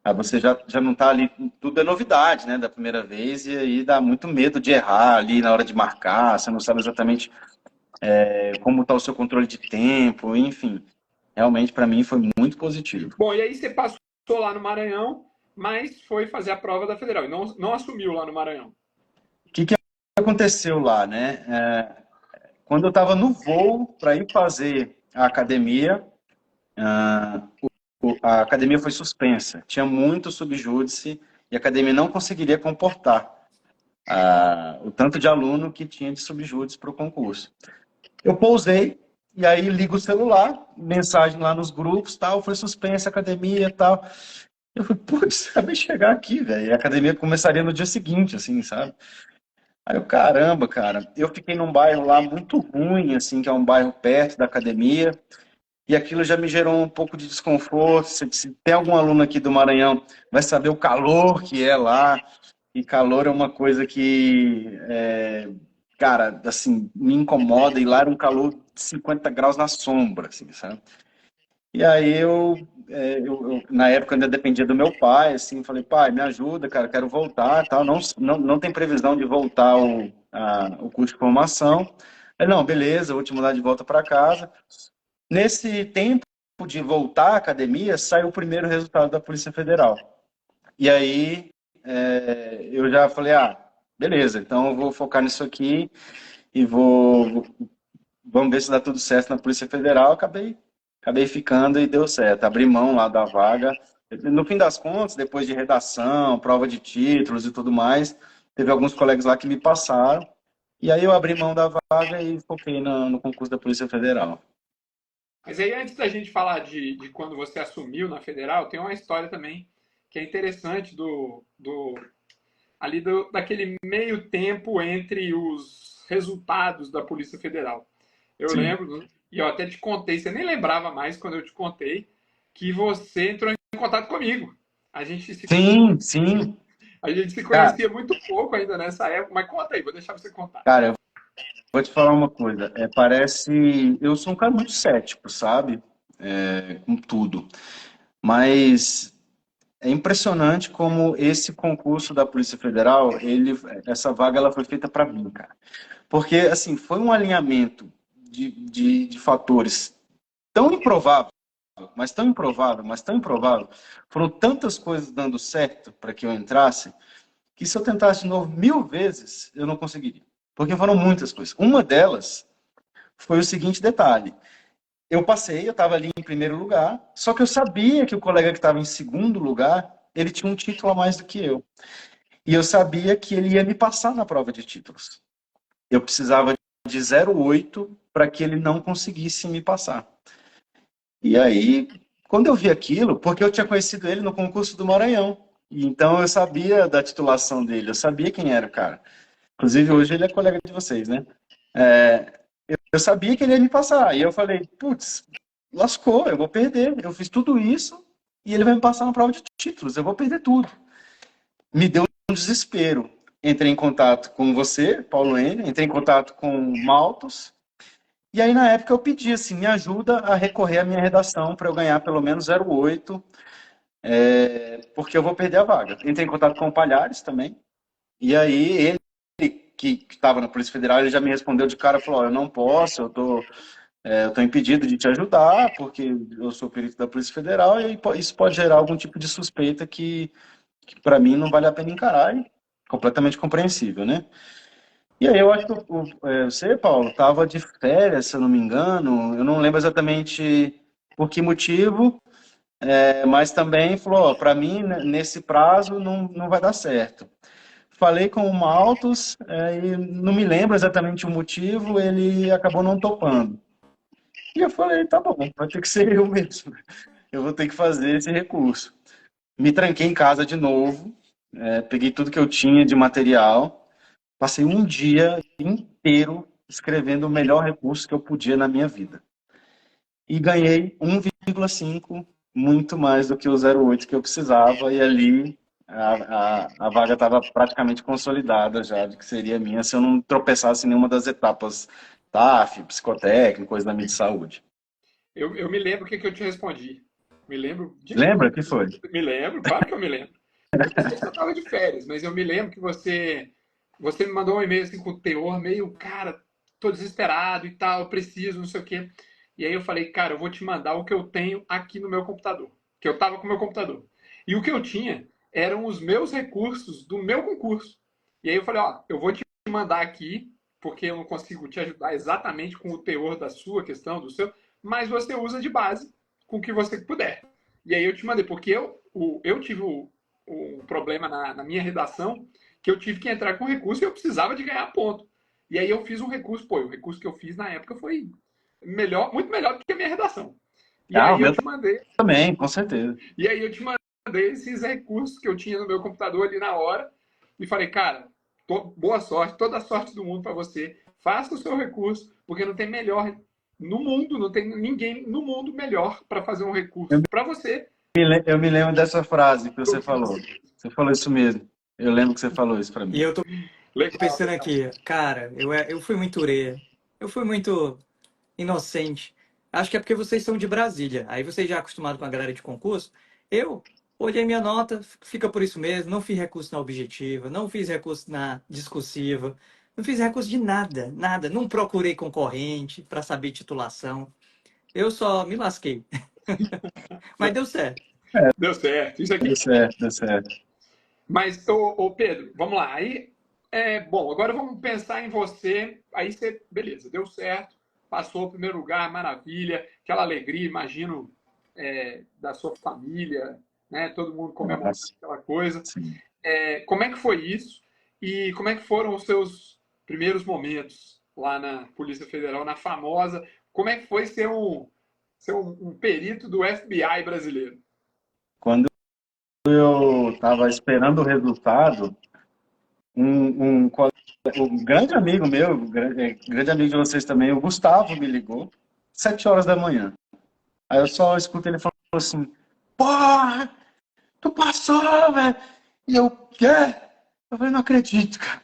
Aí você já não está ali. Tudo é novidade, né? Da primeira vez. E aí dá muito medo de errar ali na hora de marcar. Você não sabe exatamente como está o seu controle de tempo. Enfim, realmente para mim foi muito positivo. Bom, e aí você passou lá no Maranhão, mas foi fazer a prova da Federal. E não assumiu lá no Maranhão. O que aconteceu lá, né? Quando eu estava no voo para ir fazer a academia, a academia foi suspensa. Tinha muito subjúdice e a academia não conseguiria comportar o tanto de aluno que tinha de subjúdice para o concurso. Eu pousei e aí ligo o celular, mensagem lá nos grupos, tal, foi suspensa a academia, tal. Eu falei, putz, acabei de chegar aqui, velho. E a academia começaria no dia seguinte, assim, sabe? Aí eu, caramba, cara, eu fiquei num bairro lá muito ruim, assim, que é um bairro perto da academia, e aquilo já me gerou um pouco de desconforto. Se tem algum aluno aqui do Maranhão, vai saber o calor que é lá, e calor é uma coisa que, cara, assim, me incomoda, e lá era um calor de 50 graus na sombra, assim, sabe? E aí eu na época ainda dependia do meu pai, assim, falei, pai, me ajuda, cara, quero voltar, tal. Não tem previsão de voltar o curso de formação. Aí, não, beleza, vou te mudar de volta para casa. Nesse tempo de voltar à academia, saiu o primeiro resultado da Polícia Federal. E aí eu já falei, beleza, então eu vou focar nisso aqui e vamos ver se dá tudo certo na Polícia Federal. Acabei ficando e deu certo. Abri mão lá da vaga. No fim das contas, depois de redação, prova de títulos e tudo mais, teve alguns colegas lá que me passaram. E aí eu abri mão da vaga e foquei no concurso da Polícia Federal. Mas aí, antes da gente falar de quando você assumiu na Federal, tem uma história também que é interessante daquele meio tempo entre os resultados da Polícia Federal. Eu Sim. lembro, e eu até te contei, você nem lembrava mais quando eu te contei, que você entrou em contato comigo. A gente se conhecia muito pouco ainda nessa época, mas conta aí, vou deixar você contar. Cara, eu vou te falar uma coisa, eu sou um cara muito cético, sabe? Com tudo. Mas é impressionante como esse concurso da Polícia Federal, essa vaga ela foi feita para mim, cara. Porque, assim, foi um alinhamento de fatores tão improvável, mas tão improvável, foram tantas coisas dando certo para que eu entrasse, que se eu tentasse de novo 1000 vezes, eu não conseguiria. Porque foram muitas coisas. Uma delas foi o seguinte detalhe. Eu estava ali em primeiro lugar, só que eu sabia que o colega que estava em segundo lugar, ele tinha um título a mais do que eu. E eu sabia que ele ia me passar na prova de títulos. Eu precisava de 0,8 para que ele não conseguisse me passar. E aí, quando eu vi aquilo, porque eu tinha conhecido ele no concurso do Maranhão, então eu sabia da titulação dele, eu sabia quem era o cara. Inclusive, hoje ele é colega de vocês, né? Eu sabia que ele ia me passar. E eu falei, putz, lascou, eu vou perder. Eu fiz tudo isso e ele vai me passar na prova de títulos, eu vou perder tudo. Me deu um desespero. Entrei em contato com você, Paulo N., entrei em contato com o Maltos, E aí, na época, eu pedi assim, me ajuda a recorrer à minha redação para eu ganhar pelo menos 0,8, porque eu vou perder a vaga. Entrei em contato com o Palhares também, e aí ele, que estava na Polícia Federal, ele já me respondeu de cara, falou, ó, eu não posso, eu tô impedido de te ajudar, porque eu sou perito da Polícia Federal, e aí isso pode gerar algum tipo de suspeita que para mim não vale a pena encarar, e completamente compreensível, né? E aí eu acho que você, Paulo, estava de férias, se eu não me engano, eu não lembro exatamente por que motivo, mas também falou, para mim, nesse prazo, não vai dar certo. Falei com o Maltos, e não me lembro exatamente o motivo, ele acabou não topando. E eu falei, tá bom, vai ter que ser eu mesmo. Eu vou ter que fazer esse recurso. Me tranquei em casa de novo, peguei tudo que eu tinha de material, passei um dia inteiro escrevendo o melhor recurso que eu podia na minha vida. E ganhei 1,5, muito mais do que o 0,8 que eu precisava, e ali a vaga estava praticamente consolidada já, de que seria minha, se eu não tropeçasse em nenhuma das etapas TAF, psicotécnico, coisa da minha de saúde. Eu me lembro o que eu te respondi. Me lembro de Lembra tudo. que foi? Me lembro, claro que eu me lembro. Eu não sei se eu estava de férias, mas eu me lembro que você me mandou um e-mail assim com o teor meio, cara, tô desesperado e tal, eu preciso, não sei o quê. E aí eu falei, cara, eu vou te mandar o que eu tenho aqui no meu computador. Que eu tava com o meu computador. E o que eu tinha eram os meus recursos do meu concurso. E aí eu falei, ó, eu vou te mandar aqui, porque eu não consigo te ajudar exatamente com o teor da sua questão, do seu, mas você usa de base com o que você puder. E aí eu te mandei, porque eu tive um problema na minha redação, que eu tive que entrar com recurso e eu precisava de ganhar ponto. E aí eu fiz um recurso, pô, o recurso que eu fiz na época foi melhor, muito melhor do que a minha redação. E Ah, o aí eu meu te mandei, também, com certeza. e aí eu te mandei esses recursos que eu tinha no meu computador ali na hora e falei, cara, boa sorte, toda a sorte do mundo para você. Faça o seu recurso, porque não tem melhor no mundo, não tem ninguém no mundo melhor para fazer um recurso para você. Eu me lembro dessa frase que você falou. Você falou isso mesmo. Eu lembro que você falou isso para E mim. eu tô Legal, pensando legal. aqui, cara, eu fui muito ureia. Eu fui muito inocente. Acho que é porque vocês são de Brasília. Aí vocês já acostumados com a galera de concurso. Eu olhei minha nota, fica por isso mesmo. Não fiz recurso na objetiva, não fiz recurso na discursiva, não fiz recurso de nada, nada. Não procurei concorrente para saber titulação. Eu só me lasquei. Mas deu certo. Deu certo, isso aqui. Deu certo, deu certo. Mas, Pedro, vamos lá. Aí, bom, agora vamos pensar em você. Aí você, beleza, deu certo, passou o primeiro lugar, maravilha, aquela alegria, imagino, da sua família, né? Todo mundo comemorando Nossa, aquela coisa. sim. Como é que foi isso? E como é que foram os seus primeiros momentos lá na Polícia Federal, na famosa? Como é que foi ser um perito do FBI brasileiro? Quando eu estava esperando o resultado, um grande amigo meu, grande amigo de vocês também, o Gustavo, me ligou, 7 horas da manhã. Aí eu só escuto ele falando assim, porra, tu passou, velho. E eu, quê? Eu falei, não acredito, cara.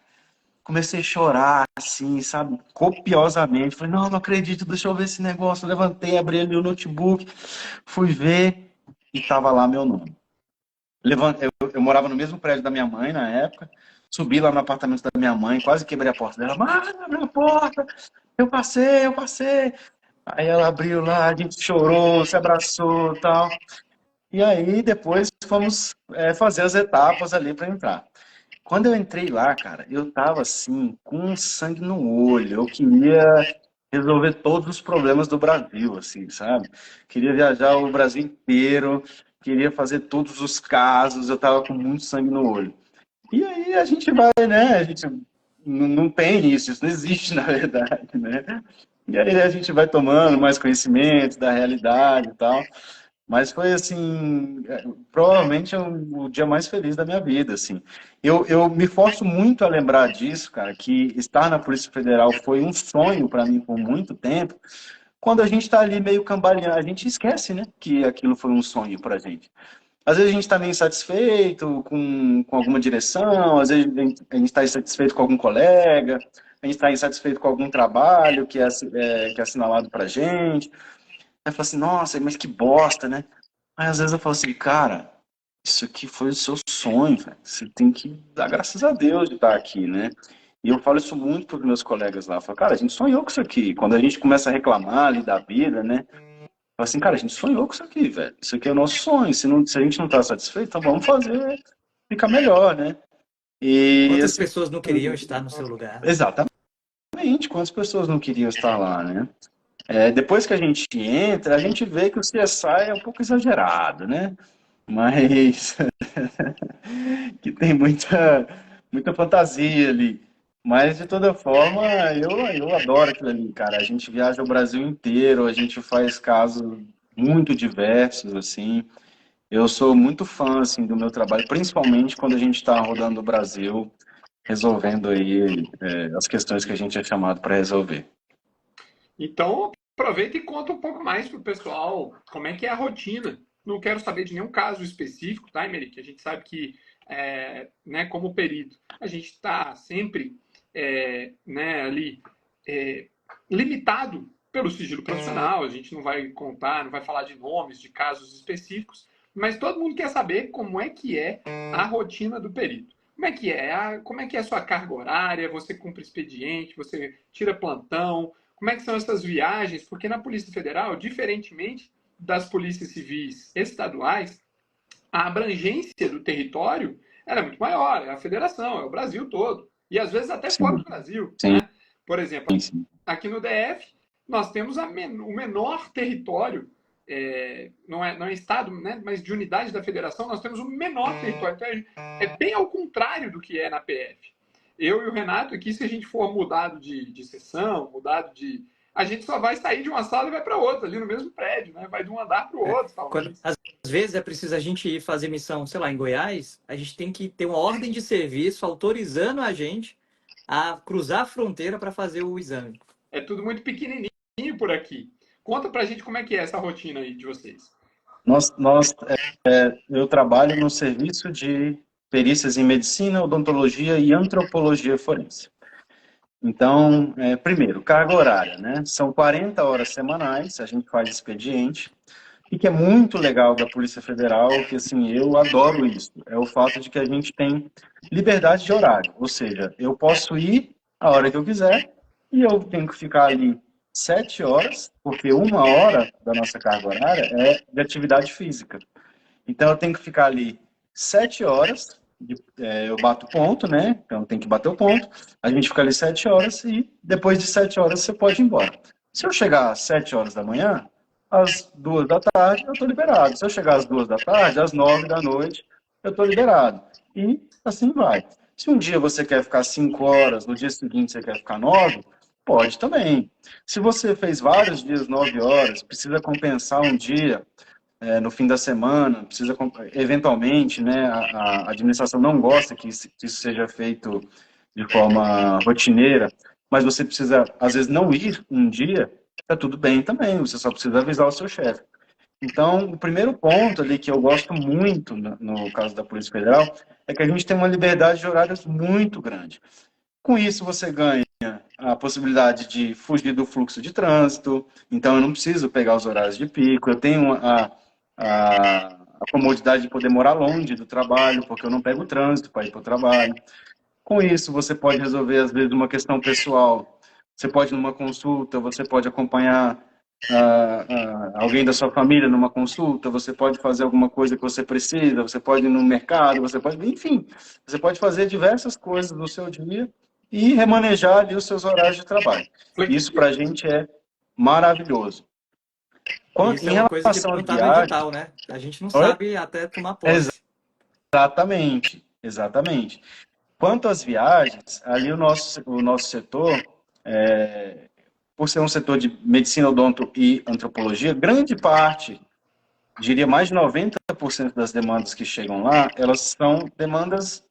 Comecei a chorar, assim, sabe, copiosamente. Falei, não acredito, deixa eu ver esse negócio. Levantei, abri ali o notebook, fui ver e tava lá meu nome. Eu morava no mesmo prédio da minha mãe na época, subi lá no apartamento da minha mãe, quase quebrei a porta dela. Mãe, abre a porta, eu passei, eu passei. Aí ela abriu lá, a gente chorou, se abraçou e tal. E aí depois fomos fazer as etapas ali para entrar. Quando eu entrei lá, cara, eu tava assim, com sangue no olho. Eu queria resolver todos os problemas do Brasil, assim, sabe? Queria viajar o Brasil inteiro, queria fazer todos os casos, eu tava com muito sangue no olho. E aí a gente vai, né? A gente não tem isso não existe, na verdade, né? E aí a gente vai tomando mais conhecimento da realidade e tal. Mas foi assim, provavelmente o dia mais feliz da minha vida, assim. Eu me forço muito a lembrar disso, cara, que estar na Polícia Federal foi um sonho para mim por muito tempo. Quando a gente está ali meio cambaleando, a gente esquece, né, que aquilo foi um sonho para a gente. Às vezes a gente está meio insatisfeito com alguma direção, às vezes a gente está insatisfeito com algum colega, a gente está insatisfeito com algum trabalho que que é assinalado pra gente. Aí fala assim, nossa, mas que bosta, né? Aí às vezes eu falo assim, cara, isso aqui foi o seu sonho, velho. Você tem que dar graças a Deus de estar aqui, né? E eu falo isso muito para os meus colegas lá. Eu falo, cara, a gente sonhou com isso aqui. Quando a gente começa a reclamar ali da vida, né? Fala assim, cara, a gente sonhou com isso aqui, velho. Isso aqui é o nosso sonho. Se a gente não tá satisfeito, então vamos fazer ficar melhor, né? E Quantas assim, pessoas não queriam estar no seu lugar, né? exatamente, quantas pessoas não queriam estar lá, né? Depois que a gente entra, a gente vê que o CSI é um pouco exagerado, né? Mas que tem muita fantasia ali. Mas, de toda forma, eu adoro aquilo ali, cara. A gente viaja o Brasil inteiro, a gente faz casos muito diversos, assim. Eu sou muito fã, assim, do meu trabalho, principalmente quando a gente está rodando o Brasil, resolvendo aí as questões que a gente é chamado para resolver. Então, aproveita e conta um pouco mais para o pessoal como é que é a rotina. Não quero saber de nenhum caso específico, tá, Emerick? A gente sabe que, né, como perito, a gente está sempre né, ali limitado pelo sigilo profissional. A gente não vai contar, não vai falar de nomes, de casos específicos, mas todo mundo quer saber como é que é a rotina do perito. Como é que é a sua carga horária? Você cumpre expediente, você tira plantão? Como é que são essas viagens? Porque na Polícia Federal, diferentemente das polícias civis estaduais, a abrangência do território era muito maior. É a federação, é o Brasil todo. E às vezes até fora do Brasil. Sim. Né? Por exemplo, Sim. aqui no DF, nós temos o menor território, não é estado, né, mas de unidade da federação, nós temos o menor território. Então, é bem ao contrário do que é na PF. Eu e o Renato aqui, se a gente for mudado de sessão, a gente só vai sair de uma sala e vai para outra, ali no mesmo prédio, né? Vai de um andar para o outro. Às vezes é preciso a gente ir fazer missão, sei lá, em Goiás, a gente tem que ter uma ordem de serviço autorizando a gente a cruzar a fronteira para fazer o exame. É tudo muito pequenininho por aqui. Conta pra gente como é que é essa rotina aí de vocês. Eu trabalho no serviço de perícias em medicina, odontologia e antropologia forense. Então, primeiro, carga horária, né? São 40 horas semanais, a gente faz expediente. E que é muito legal da Polícia Federal, que assim, eu adoro isso, é o fato de que a gente tem liberdade de horário. Ou seja, eu posso ir a hora que eu quiser e eu tenho que ficar ali 7 horas, porque 1 hora da nossa carga horária é de atividade física. Então, eu tenho que ficar ali 7 horas, eu bato ponto, né? Então, tem que bater o ponto. A gente fica ali 7 horas e depois de 7 horas você pode ir embora. Se eu chegar às 7 horas da manhã, às 2 da tarde eu estou liberado. Se eu chegar às 2 da tarde, às 9 da noite, eu estou liberado. E assim vai. Se um dia você quer ficar 5 horas, no dia seguinte você quer ficar 9, pode também. Se você fez vários dias 9 horas, precisa compensar um dia no fim da semana, precisa, eventualmente, né, a administração não gosta que isso seja feito de forma rotineira, mas você precisa, às vezes, não ir um dia, tá tudo bem também, você só precisa avisar o seu chefe. Então, o primeiro ponto ali que eu gosto muito no caso da Polícia Federal é que a gente tem uma liberdade de horários muito grande. Com isso, você ganha a possibilidade de fugir do fluxo de trânsito, então eu não preciso pegar os horários de pico, eu tenho a comodidade de poder morar longe do trabalho, porque eu não pego o trânsito para ir para o trabalho. Com isso, você pode resolver, às vezes, uma questão pessoal. Você pode ir numa consulta, você pode acompanhar alguém da sua família numa consulta, você pode fazer alguma coisa que você precisa, você pode ir no mercado, você pode, enfim, você pode fazer diversas coisas no seu dia e remanejar ali os seus horários de trabalho. Isso para a gente é maravilhoso. Isso é uma coisa que não está no edital, né? A gente não sabe até tomar posse. Exatamente. Quanto às viagens, ali o nosso setor, por ser um setor de medicina, odonto e antropologia, grande parte, diria mais de 90% das demandas que chegam lá, elas são demandas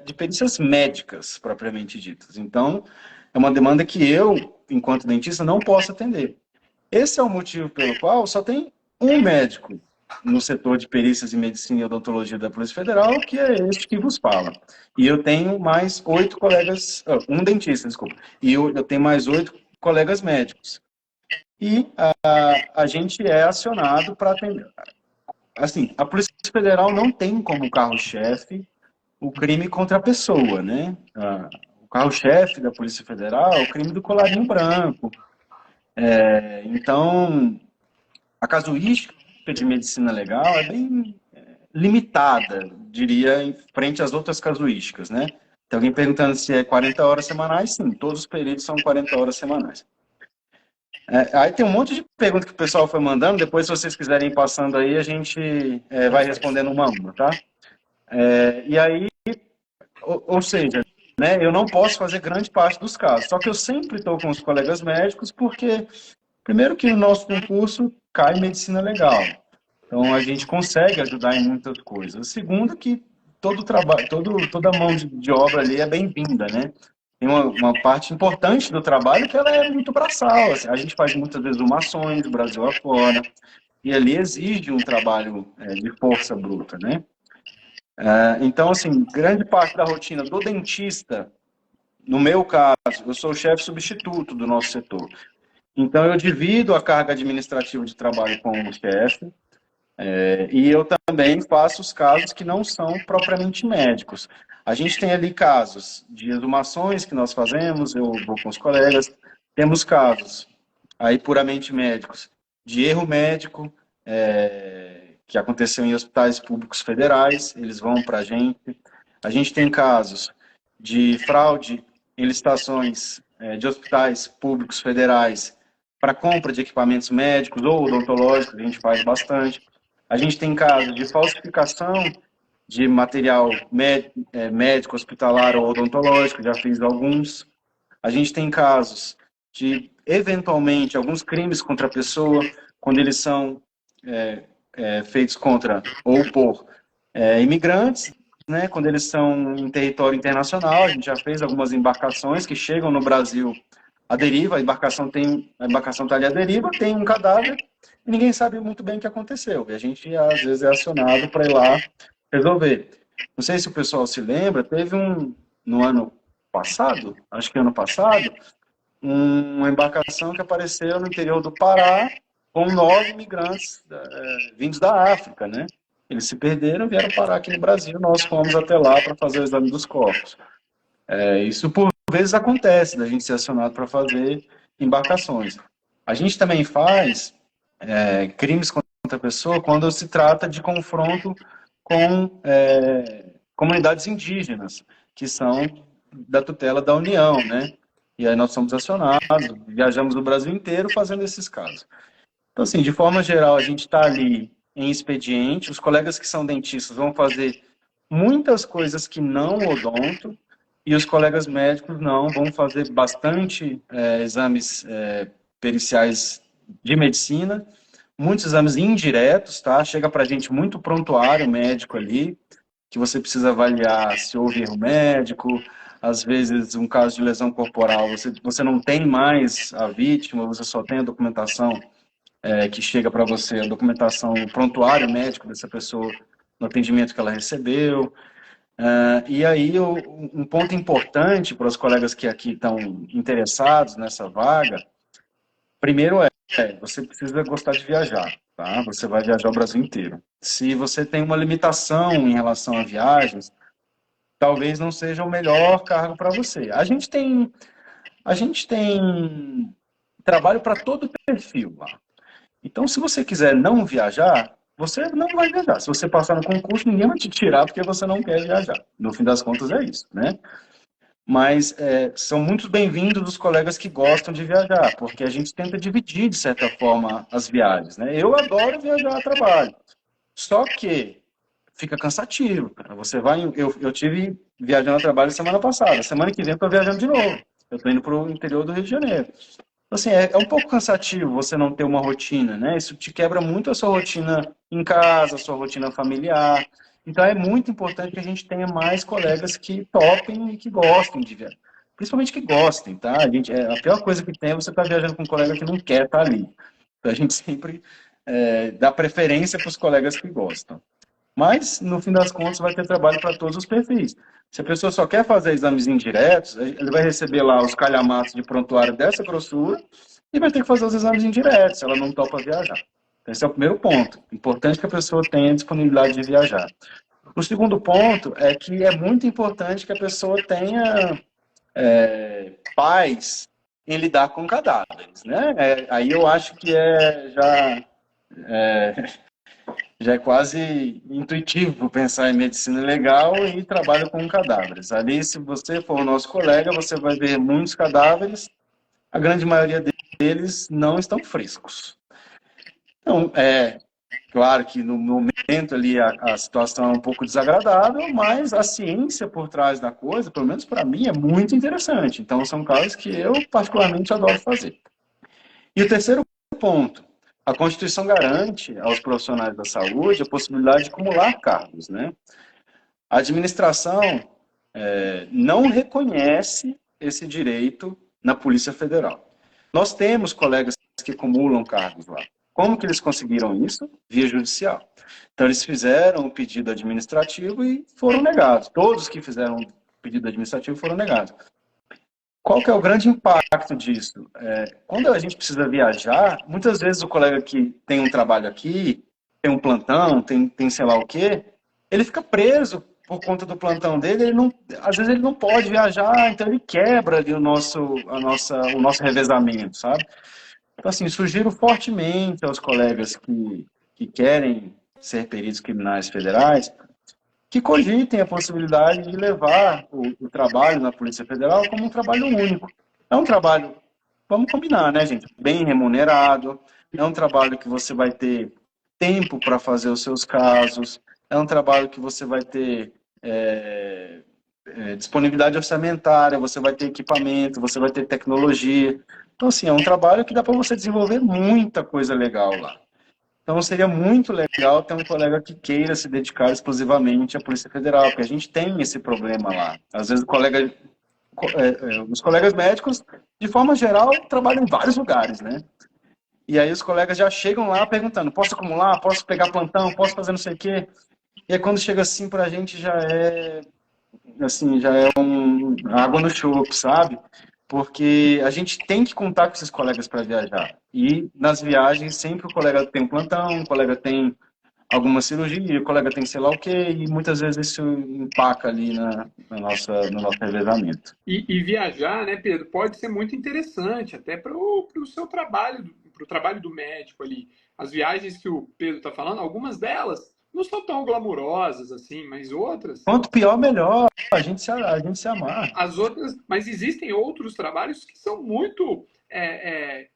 de perícias médicas, propriamente ditas. Então, é uma demanda que eu, enquanto dentista, não posso atender. Esse é o motivo pelo qual só tem um médico no setor de perícias em medicina e odontologia da Polícia Federal, que é este que vos fala. E eu tenho mais 8 colegas, um dentista, desculpa, e eu tenho mais 8 colegas médicos. E a gente é acionado para atender. Assim, a Polícia Federal não tem como carro-chefe o crime contra a pessoa, né? O carro-chefe da Polícia Federal é o crime do colarinho branco. Então, a casuística de medicina legal é bem limitada, diria, em frente às outras casuísticas, né? Tem alguém perguntando se é 40 horas semanais? Sim, todos os períodos são 40 horas semanais. Aí tem um monte de perguntas que o pessoal foi mandando, depois se vocês quiserem ir passando aí, a gente vai respondendo uma a uma, tá? E aí, ou seja, né, eu não posso fazer grande parte dos casos, só que eu sempre estou com os colegas médicos, porque, primeiro que no nosso concurso cai medicina legal, então a gente consegue ajudar em muitas coisas. Segundo que todo trabalho, toda mão de obra ali é bem-vinda, né? Tem uma parte importante do trabalho que ela é muito braçal, assim, a gente faz muitas exumações do Brasil afora, e ali exige um trabalho de força bruta, né? Então, assim, grande parte da rotina do dentista, no meu caso, eu sou o chefe substituto do nosso setor. Então, eu divido a carga administrativa de trabalho com o chefe, e eu também faço os casos que não são propriamente médicos. A gente tem ali casos de exumações que nós fazemos, eu vou com os colegas, temos casos aí puramente médicos, de erro médico, que aconteceu em hospitais públicos federais, eles vão para a gente tem casos de fraude em licitações de hospitais públicos federais para compra de equipamentos médicos ou odontológicos, a gente faz bastante. A gente tem casos de falsificação de material médico, hospitalar ou odontológico, já fiz alguns. A gente tem casos de, eventualmente, alguns crimes contra a pessoa, quando eles são feitos contra ou por imigrantes, né, quando eles são em território internacional. A gente já fez algumas embarcações que chegam no Brasil à deriva, a embarcação está ali à deriva, tem um cadáver, e ninguém sabe muito bem o que aconteceu. E a gente, às vezes, é acionado para ir lá resolver. Não sei se o pessoal se lembra, teve no ano passado, acho que ano passado, uma embarcação que apareceu no interior do Pará com 9 imigrantes vindos da África, né? Eles se perderam, vieram parar aqui no Brasil, nós fomos até lá para fazer o exame dos corpos. Isso, por vezes, acontece, da gente ser acionado para fazer embarcações. A gente também faz crimes contra a pessoa quando se trata de confronto com comunidades indígenas, que são da tutela da União, né? E aí nós somos acionados, viajamos o Brasil inteiro fazendo esses casos. Então, assim, de forma geral, a gente está ali em expediente, os colegas que são dentistas vão fazer muitas coisas que não odonto, e os colegas médicos não, vão fazer bastante exames periciais de medicina, muitos exames indiretos, tá? Chega para a gente muito prontuário médico ali, que você precisa avaliar se houve erro médico, às vezes um caso de lesão corporal, você não tem mais a vítima, você só tem a documentação que chega para você, a documentação, o prontuário médico dessa pessoa, no atendimento que ela recebeu. E aí, um ponto importante para os colegas que aqui estão interessados nessa vaga, primeiro você precisa gostar de viajar, tá? Você vai viajar o Brasil inteiro. Se você tem uma limitação em relação a viagens, talvez não seja o melhor cargo para você. A gente tem trabalho para todo perfil lá. Então, se você quiser não viajar, você não vai viajar. Se você passar no concurso, ninguém vai te tirar porque você não quer viajar. No fim das contas, é isso, né? Mas são muito bem-vindos os colegas que gostam de viajar, porque a gente tenta dividir, de certa forma, as viagens, né? Eu adoro viajar a trabalho, só que fica cansativo, cara. Você vai... Eu tive viajando a trabalho semana passada, semana que vem eu estou viajando de novo. Eu estou indo para o interior do Rio de Janeiro. Assim, é um pouco cansativo você não ter uma rotina, né? Isso te quebra muito a sua rotina em casa, a sua rotina familiar. Então, é muito importante que a gente tenha mais colegas que topem e que gostem de viajar. Principalmente que gostem, tá? A pior coisa que tem é você estar viajando com um colega que não quer estar ali. Então, a gente sempre dar preferência para os colegas que gostam. Mas, no fim das contas, vai ter trabalho para todos os perfis. Se a pessoa só quer fazer exames indiretos, ele vai receber lá os calhamaços de prontuário dessa grossura e vai ter que fazer os exames indiretos, se ela não topa viajar. Então, esse é o primeiro ponto. Importante que a pessoa tenha disponibilidade de viajar. O segundo ponto é que é muito importante que a pessoa tenha paz em lidar com cadáveres, né? Aí eu acho que já é quase intuitivo pensar em medicina legal e trabalho com cadáveres. Ali, se você for o nosso colega, você vai ver muitos cadáveres, a grande maioria deles não estão frescos. Então, claro que no momento ali a situação é um pouco desagradável, mas a ciência por trás da coisa, pelo menos para mim, é muito interessante. Então, são casos que eu particularmente adoro fazer. E o terceiro ponto, a Constituição garante aos profissionais da saúde a possibilidade de acumular cargos, né? A administração não reconhece esse direito na Polícia Federal. Nós temos colegas que acumulam cargos lá. Como que eles conseguiram isso? Via judicial. Então, eles fizeram o pedido administrativo e foram negados. Todos que fizeram o pedido administrativo foram negados. Qual que é o grande impacto disso? Quando a gente precisa viajar, muitas vezes o colega que tem um trabalho aqui, tem um plantão, tem sei lá o quê, ele fica preso por conta do plantão dele, às vezes ele não pode viajar, então ele quebra ali o nosso revezamento, sabe? Então, assim, sugiro fortemente aos colegas que querem ser peritos criminais federais que cogitem a possibilidade de levar o trabalho na Polícia Federal como um trabalho único. É um trabalho, vamos combinar, né, gente? Bem remunerado, é um trabalho que você vai ter tempo para fazer os seus casos, é um trabalho que você vai ter disponibilidade orçamentária, você vai ter equipamento, você vai ter tecnologia. Então, assim, é um trabalho que dá para você desenvolver muita coisa legal lá. Então, seria muito legal ter um colega que queira se dedicar exclusivamente à Polícia Federal, porque a gente tem esse problema lá. Às vezes, os colegas médicos, de forma geral, trabalham em vários lugares, né? E aí os colegas já chegam lá perguntando, posso acumular, posso pegar plantão, posso fazer não sei o quê? E aí, quando chega assim, pra gente já é água no chope, sabe? Porque a gente tem que contar com esses colegas para viajar. E nas viagens, sempre o colega tem um plantão, o colega tem alguma cirurgia, o colega tem sei lá o quê, e muitas vezes isso empaca ali no nosso revezamento. E viajar, né, Pedro, pode ser muito interessante, até para o seu trabalho, para o trabalho do médico ali. As viagens que o Pedro está falando, algumas delas não são tão glamurosas assim, mas outras... Quanto pior, melhor. A gente se amarra. As outras, mas existem outros trabalhos que são muito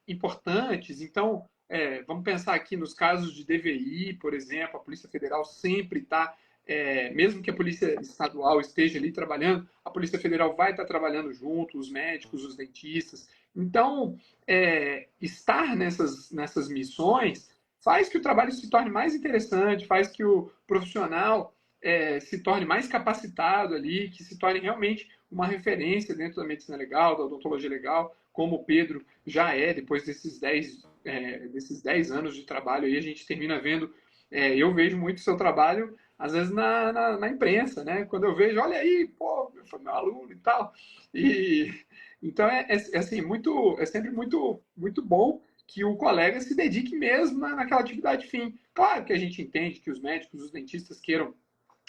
importantes. Então, vamos pensar aqui nos casos de DVI, por exemplo, a Polícia Federal sempre está, mesmo que a Polícia Estadual esteja ali trabalhando, a Polícia Federal vai estar trabalhando junto, os médicos, os dentistas. Então, estar nessas missões faz que o trabalho se torne mais interessante, faz que o profissional se torne mais capacitado ali, que se torne realmente uma referência dentro da medicina legal, da odontologia legal, como o Pedro já depois desses 10 anos de trabalho aí, a gente termina vendo, eu vejo muito o seu trabalho, às vezes na imprensa, né? Quando eu vejo, olha aí, pô, foi meu aluno e tal. Então assim, é sempre muito, muito bom que o colega se dedique mesmo naquela atividade fim. Claro que a gente entende que os médicos, os dentistas queiram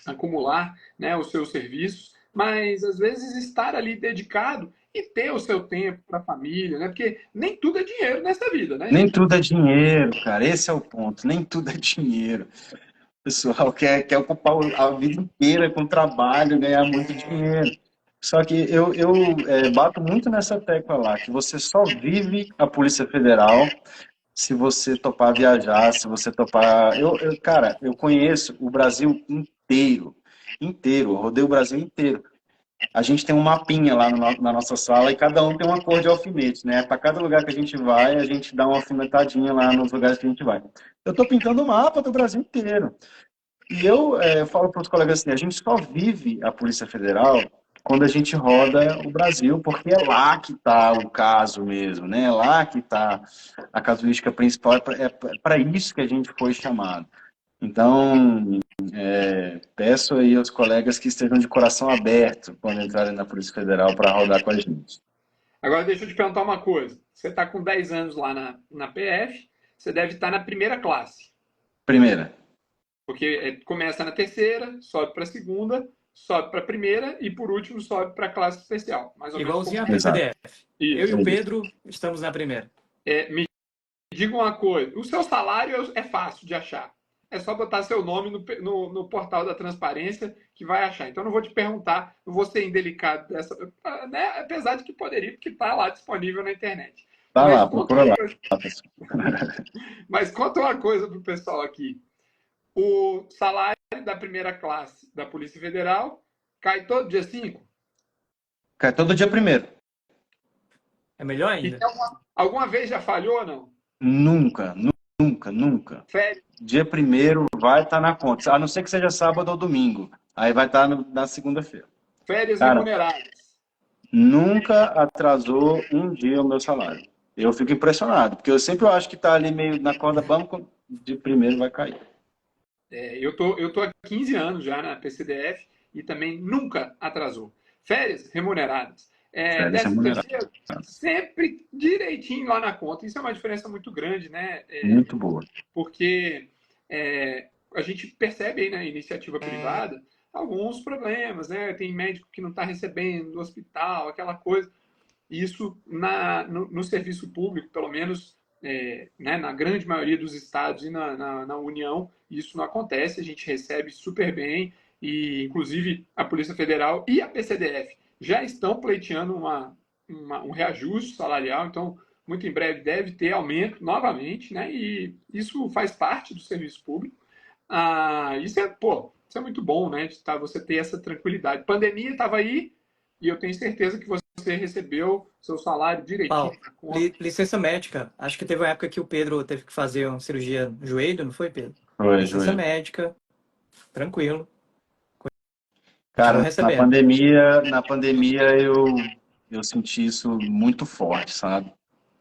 acumular, né, os seus serviços, mas às vezes estar ali dedicado e ter o seu tempo para a família, né? Porque nem tudo é dinheiro nessa vida, né? Nem tudo é dinheiro, cara. Esse é o ponto. Nem tudo é dinheiro. O pessoal quer ocupar a vida inteira com trabalho, ganhar muito dinheiro. Só que eu bato muito nessa tecla lá, que você só vive a Polícia Federal se você topar viajar, se você topar... Cara, eu conheço o Brasil inteiro, eu rodei o Brasil inteiro. A gente tem um mapinha lá na nossa sala e cada um tem uma cor de alfinete, né? Para cada lugar que a gente vai, a gente dá uma alfinetadinha lá nos lugares que a gente vai. Eu estou pintando o mapa do Brasil inteiro. E eu falo para os colegas assim, a gente só vive a Polícia Federal quando a gente roda o Brasil, porque é lá que está o caso mesmo, né? É lá que está a casuística principal, é para isso que a gente foi chamado. Então, peço aí aos colegas que estejam de coração aberto quando entrarem na Polícia Federal para rodar com a gente. Agora, deixa eu te perguntar uma coisa. Você está com 10 anos lá na PF, você deve estar na primeira classe. Primeira. Porque começa na terceira, sobe para a segunda, sobe para a primeira e, por último, sobe para a classe especial. Mais ou Igualzinho a menos. PCDF. Eu Isso. e o Pedro estamos na primeira. Me diga uma coisa. O seu salário é fácil de achar. É só botar seu nome no portal da transparência que vai achar. Então, não vou te perguntar, não vou ser indelicado dessa, né? Apesar de que poderia, porque está lá disponível na internet. Tá Mas lá, procura lá. Mas conta uma coisa para o pessoal aqui. O salário da primeira classe da Polícia Federal cai todo dia 5? Cai todo dia 1º. É melhor ainda? Então, alguma vez já falhou ou não? Nunca. Férias? Dia 1º vai estar na conta, a não ser que seja sábado ou domingo. Aí vai estar na segunda-feira. Férias remuneradas? Nunca atrasou um dia o meu salário. Eu fico impressionado, porque eu sempre acho que está ali meio na corda bamba, de 1º vai cair. Eu tô há 15 anos já na PCDF e também nunca atrasou. Férias remuneradas. Férias remuneradas. Sempre direitinho lá na conta. Isso é uma diferença muito grande, né? Muito boa. Porque a gente percebe aí na iniciativa privada alguns problemas, né? Tem médico que não está recebendo no hospital, aquela coisa. Isso no serviço público, pelo menos né, na grande maioria dos estados e na União, isso não acontece, a gente recebe super bem, e inclusive a Polícia Federal e a PCDF já estão pleiteando um reajuste salarial, então muito em breve deve ter aumento novamente, né? E isso faz parte do serviço público. Isso é muito bom, né? Você ter essa tranquilidade. Pandemia estava aí e eu tenho certeza que você recebeu seu salário direitinho. Paulo, licença médica. Acho que teve uma época que o Pedro teve que fazer uma cirurgia no joelho, não foi, Pedro? Foi, licença joelho. médica, tranquilo. Cara, na pandemia eu senti isso muito forte, sabe?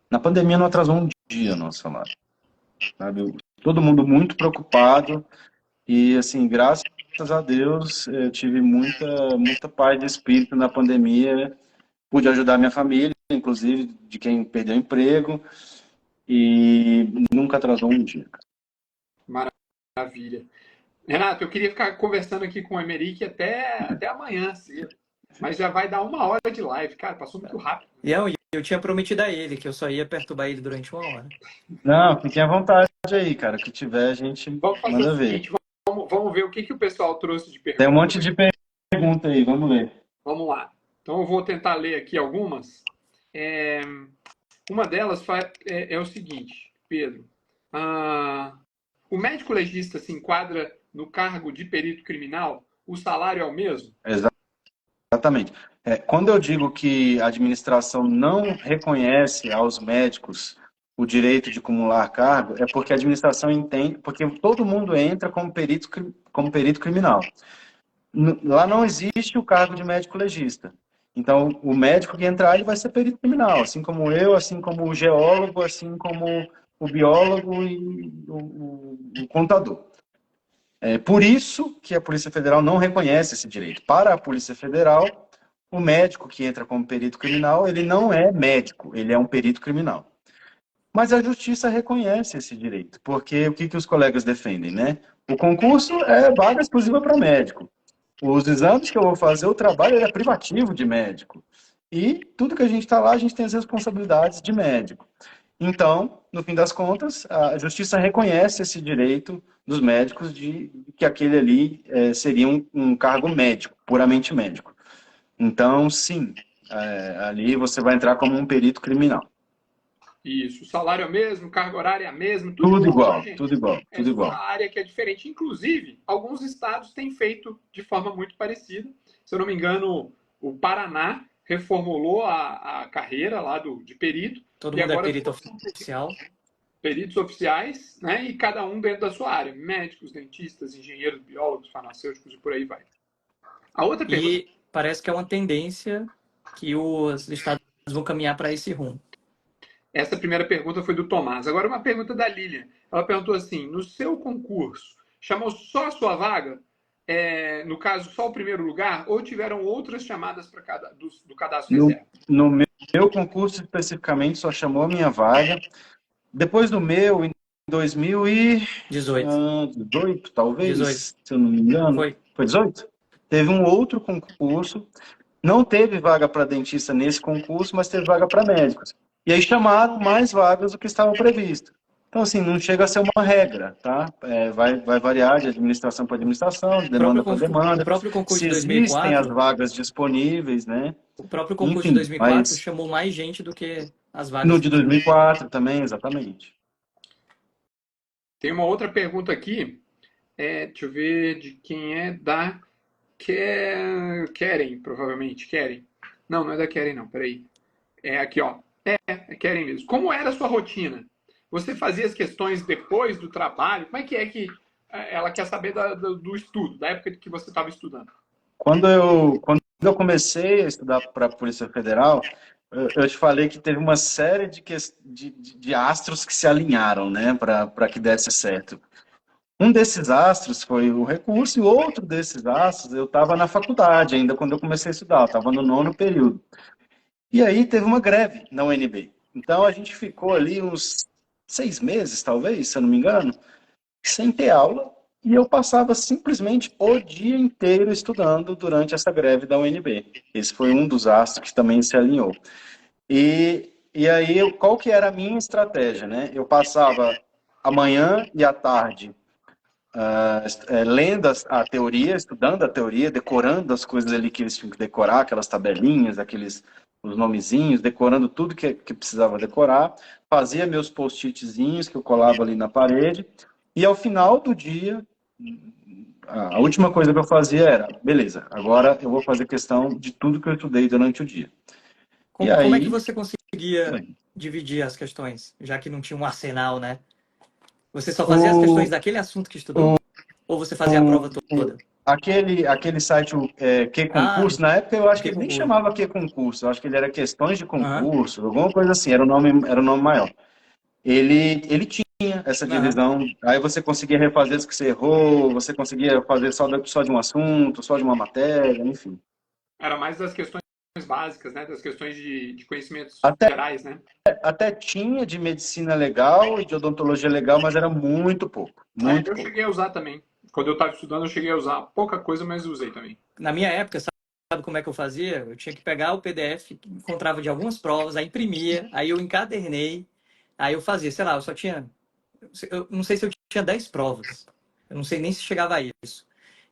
Na pandemia não atrasou um dia nosso salário, sabe? Todo mundo muito preocupado e, assim, graças a Deus, eu tive muita paz de espírito na pandemia. Pude ajudar minha família, inclusive de quem perdeu emprego, e nunca atrasou um dia. Maravilha. Renato, eu queria ficar conversando aqui com o Emerick até amanhã cedo, mas já vai dar 1 hora de live, cara, passou muito rápido. E eu tinha prometido a ele que eu só ia perturbar ele durante 1 hora. Não, fiquem à vontade aí, cara, o que tiver a gente manda ver. Seguinte, vamos ver o que o pessoal trouxe de perguntas. Tem um monte de pergunta aí, vamos ler. Vamos lá. Então eu vou tentar ler aqui algumas. Uma delas é o seguinte, Pedro. O médico legista se enquadra no cargo de perito criminal? O salário é o mesmo? Exatamente. Quando eu digo que a administração não reconhece aos médicos o direito de acumular cargo, é porque a administração entende, porque todo mundo entra como perito criminal. Lá não existe o cargo de médico legista. Então, o médico que entrar, ele vai ser perito criminal, assim como eu, assim como o geólogo, assim como o biólogo e o contador. Por isso que a Polícia Federal não reconhece esse direito. Para a Polícia Federal, o médico que entra como perito criminal, ele não é médico, ele é um perito criminal. Mas a Justiça reconhece esse direito, porque o que os colegas defendem, né? O concurso é vaga exclusiva para médico. Os exames que eu vou fazer, o trabalho é privativo de médico. E tudo que a gente está lá, a gente tem as responsabilidades de médico. Então, no fim das contas, a Justiça reconhece esse direito dos médicos de que aquele ali seria um cargo médico, puramente médico. Então, sim, ali você vai entrar como um perito criminal. Isso, o salário é o mesmo, carga horária é a mesma, tudo igual, tudo igual. A área que é diferente, inclusive, alguns estados têm feito de forma muito parecida. Se eu não me engano, o Paraná reformulou a carreira lá de perito. Todo mundo agora é perito oficial. Peritos oficiais, né? E cada um dentro da sua área. Médicos, dentistas, engenheiros, biólogos, farmacêuticos e por aí vai. A outra pergunta... parece que é uma tendência que os estados vão caminhar para esse rumo. Essa primeira pergunta foi do Tomás. Agora uma pergunta da Lilian. Ela perguntou assim, no seu concurso, chamou só a sua vaga? No caso, só o primeiro lugar? Ou tiveram outras chamadas do cadastro reserva? No meu concurso, especificamente, só chamou a minha vaga. Depois do meu, em 2018, talvez, 18. se eu não me engano. Foi 18? Teve um outro concurso. Não teve vaga para dentista nesse concurso, mas teve vaga para médicos. E aí chamaram mais vagas do que estava previsto. Então, assim, não chega a ser uma regra, tá? Vai variar de administração para administração, de demanda para demanda. O próprio concurso se de 2004... existem as vagas disponíveis, né? O próprio concurso de 2004 chamou mais gente do que as vagas. No de 2004 também, exatamente. Tem uma outra pergunta aqui. Deixa eu ver de quem é. Da Keren, provavelmente. Keren. Não é da Keren, não. Peraí. Aqui, ó. É Keren mesmo. Como era a sua rotina? Você fazia as questões depois do trabalho? Como é que ela quer saber do estudo, da época que você estava estudando? Quando eu comecei a estudar para a Polícia Federal, eu te falei que teve uma série de astros que se alinharam, né, para que desse certo. Um desses astros foi o recurso, e outro desses astros, eu estava na faculdade ainda quando eu comecei a estudar, eu estava no 9º período. E aí teve uma greve na UNB. Então a gente ficou ali uns 6 meses, talvez, se eu não me engano, sem ter aula, e eu passava simplesmente o dia inteiro estudando durante essa greve da UNB. Esse foi um dos astros que também se alinhou. E aí, qual que era a minha estratégia, né? Eu passava a manhã e a tarde lendo a teoria, estudando a teoria, decorando as coisas ali que eles tinham que decorar, aquelas tabelinhas, os nomezinhos, decorando tudo que precisava decorar, fazia meus post-itzinhos que eu colava ali na parede, e ao final do dia, a última coisa que eu fazia era, beleza, agora eu vou fazer questão de tudo que eu estudei durante o dia. Como é que você conseguia dividir as questões, já que não tinha um arsenal, né? Você só fazia as questões daquele assunto que estudou? Ou você fazia a prova toda? Aquele site Q-Concurso, na época eu acho que ele nem chamava Q-Concurso, eu acho que ele era Questões de Concurso, alguma coisa assim, era o nome maior. Ele tinha essa divisão, aí você conseguia refazer as que você errou, você conseguia fazer só de um assunto, só de uma matéria, enfim. Era mais das questões básicas, né? Das questões de conhecimentos gerais, né? Até tinha de medicina legal e de odontologia legal, mas era muito pouco. Muito pouco. Cheguei a usar também. Quando eu estava estudando, eu cheguei a usar pouca coisa, mas usei também. Na minha época, sabe como é que eu fazia? Eu tinha que pegar o PDF que encontrava de algumas provas, aí imprimia, aí eu encadernei, aí eu fazia, sei lá, eu só tinha... Eu não sei se eu tinha 10 provas. Eu não sei nem se chegava a isso.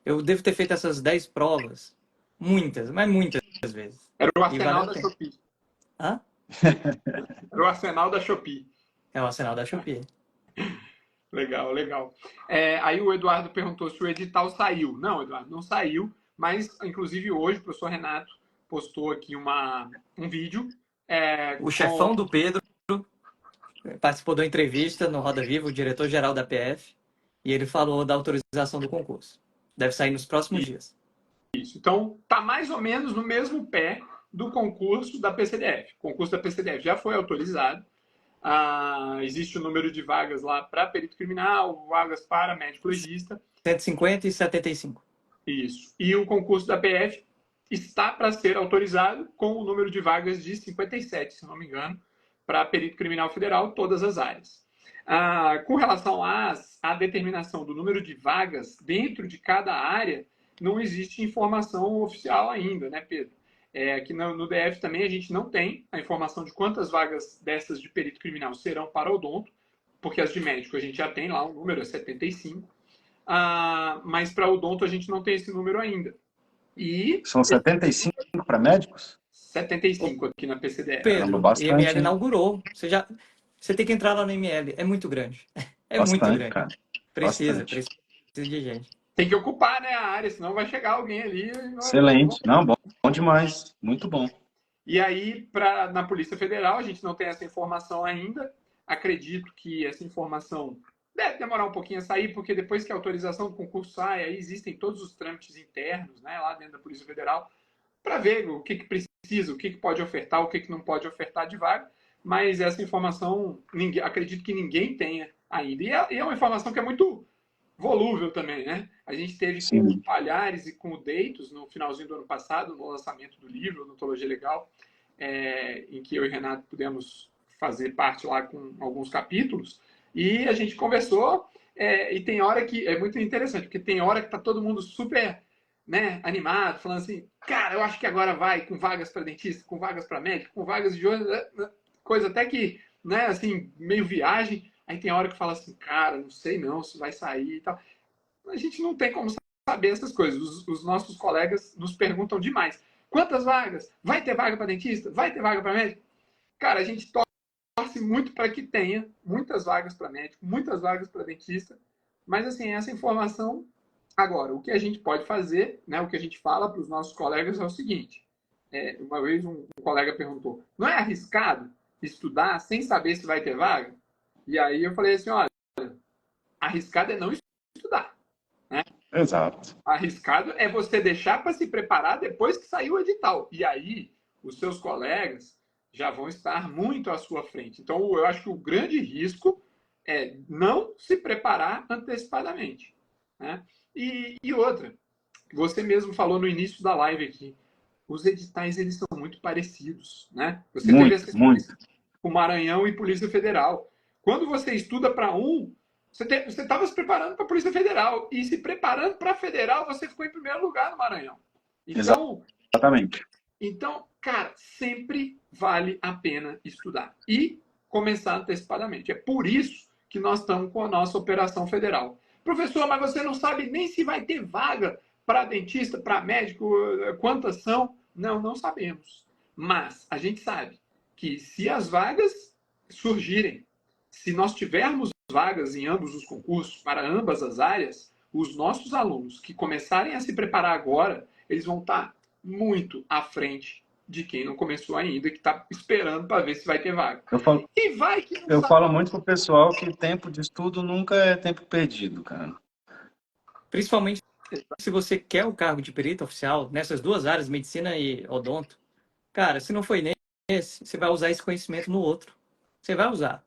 Eu devo ter feito essas 10 provas, muitas, mas muitas vezes. Era o arsenal da Shopee. Hã? Era o arsenal da Shopee. É o arsenal da Shopee. Legal, legal. Aí o Eduardo perguntou se o edital saiu. Não, Eduardo, não saiu, mas inclusive hoje o professor Renato postou aqui um vídeo. O chefão do Pedro participou da entrevista no Roda Viva, o diretor-geral da PF, e ele falou da autorização do concurso. Deve sair nos próximos dias. Isso. Então, tá mais ou menos no mesmo pé do concurso da PCDF. O concurso da PCDF já foi autorizado. Existe o número de vagas lá para perito criminal, vagas para médico legista. 150 e 75. Isso. E o concurso da PF está para ser autorizado com o número de vagas de 57, se não me engano, para perito criminal federal, todas as áreas. Com relação à determinação do número de vagas dentro de cada área, não existe informação oficial ainda, né, Pedro? Aqui no DF também a gente não tem a informação de quantas vagas dessas de perito criminal serão para odonto, porque as de médico a gente já tem lá, o número é 75, mas para odonto a gente não tem esse número ainda. São 75 para médicos? 75 aqui na PCDF. Pedro, bastante, IML inaugurou. Você tem que entrar lá no IML. É muito grande. Bastante, muito grande. Cara. Precisa de gente. Tem que ocupar, né, a área, senão vai chegar alguém ali. Excelente. Não, bom demais. Muito bom. E aí, na Polícia Federal, a gente não tem essa informação ainda. Acredito que essa informação deve demorar um pouquinho a sair, porque depois que a autorização do concurso sai, aí existem todos os trâmites internos, né, lá dentro da Polícia Federal, para ver o que precisa, o que pode ofertar, o que não pode ofertar de vaga, mas essa informação, acredito que ninguém tenha ainda. E é uma informação que é muito volúvel também, né? A gente teve com o Palhares e com o Deitos no finalzinho do ano passado, no lançamento do livro, Odontologia Legal, em que eu e Renato pudemos fazer parte lá com alguns capítulos, e a gente conversou, e tem hora que é muito interessante, porque tem hora que tá todo mundo super, né, animado, falando assim, cara, eu acho que agora vai com vagas para dentista, com vagas para médico, com vagas de coisa até que, né, assim, meio viagem. Aí tem hora que fala assim, cara, não sei não se vai sair e tal. A gente não tem como saber essas coisas. Os nossos colegas nos perguntam demais. Quantas vagas? Vai ter vaga para dentista? Vai ter vaga para médico? Cara, a gente torce muito para que tenha muitas vagas para médico, muitas vagas para dentista. Mas, assim, essa informação... Agora, o que a gente pode fazer, né, o que a gente fala para os nossos colegas é o seguinte. Uma vez um colega perguntou, não é arriscado estudar sem saber se vai ter vaga? E aí eu falei assim, olha, arriscado é não estudar, né? Exato. Arriscado é você deixar para se preparar depois que saiu o edital. E aí os seus colegas já vão estar muito à sua frente. Então eu acho que o grande risco é não se preparar antecipadamente, né? E outra, você mesmo falou no início da live aqui, os editais eles são muito parecidos, né? Você teve essa experiência com Maranhão e Polícia Federal. Quando você estuda para você estava se preparando para a Polícia Federal. E se preparando para a Federal, você ficou em primeiro lugar no Maranhão. Então, exatamente. Então, cara, sempre vale a pena estudar. E começar antecipadamente. É por isso que nós estamos com a nossa Operação Federal. Professor, mas você não sabe nem se vai ter vaga para dentista, para médico, quantas são? Não, não sabemos. Mas a gente sabe que se as vagas surgirem, se nós tivermos vagas em ambos os concursos, para ambas as áreas, os nossos alunos que começarem a se preparar agora, eles vão estar muito à frente de quem não começou ainda, que está esperando para ver se vai ter vaga. Eu falo muito pro pessoal que tempo de estudo nunca é tempo perdido, cara. Principalmente se você quer o cargo de perito oficial nessas duas áreas, medicina e odonto. Cara, se não foi nesse, você vai usar esse conhecimento no outro. Você vai usar.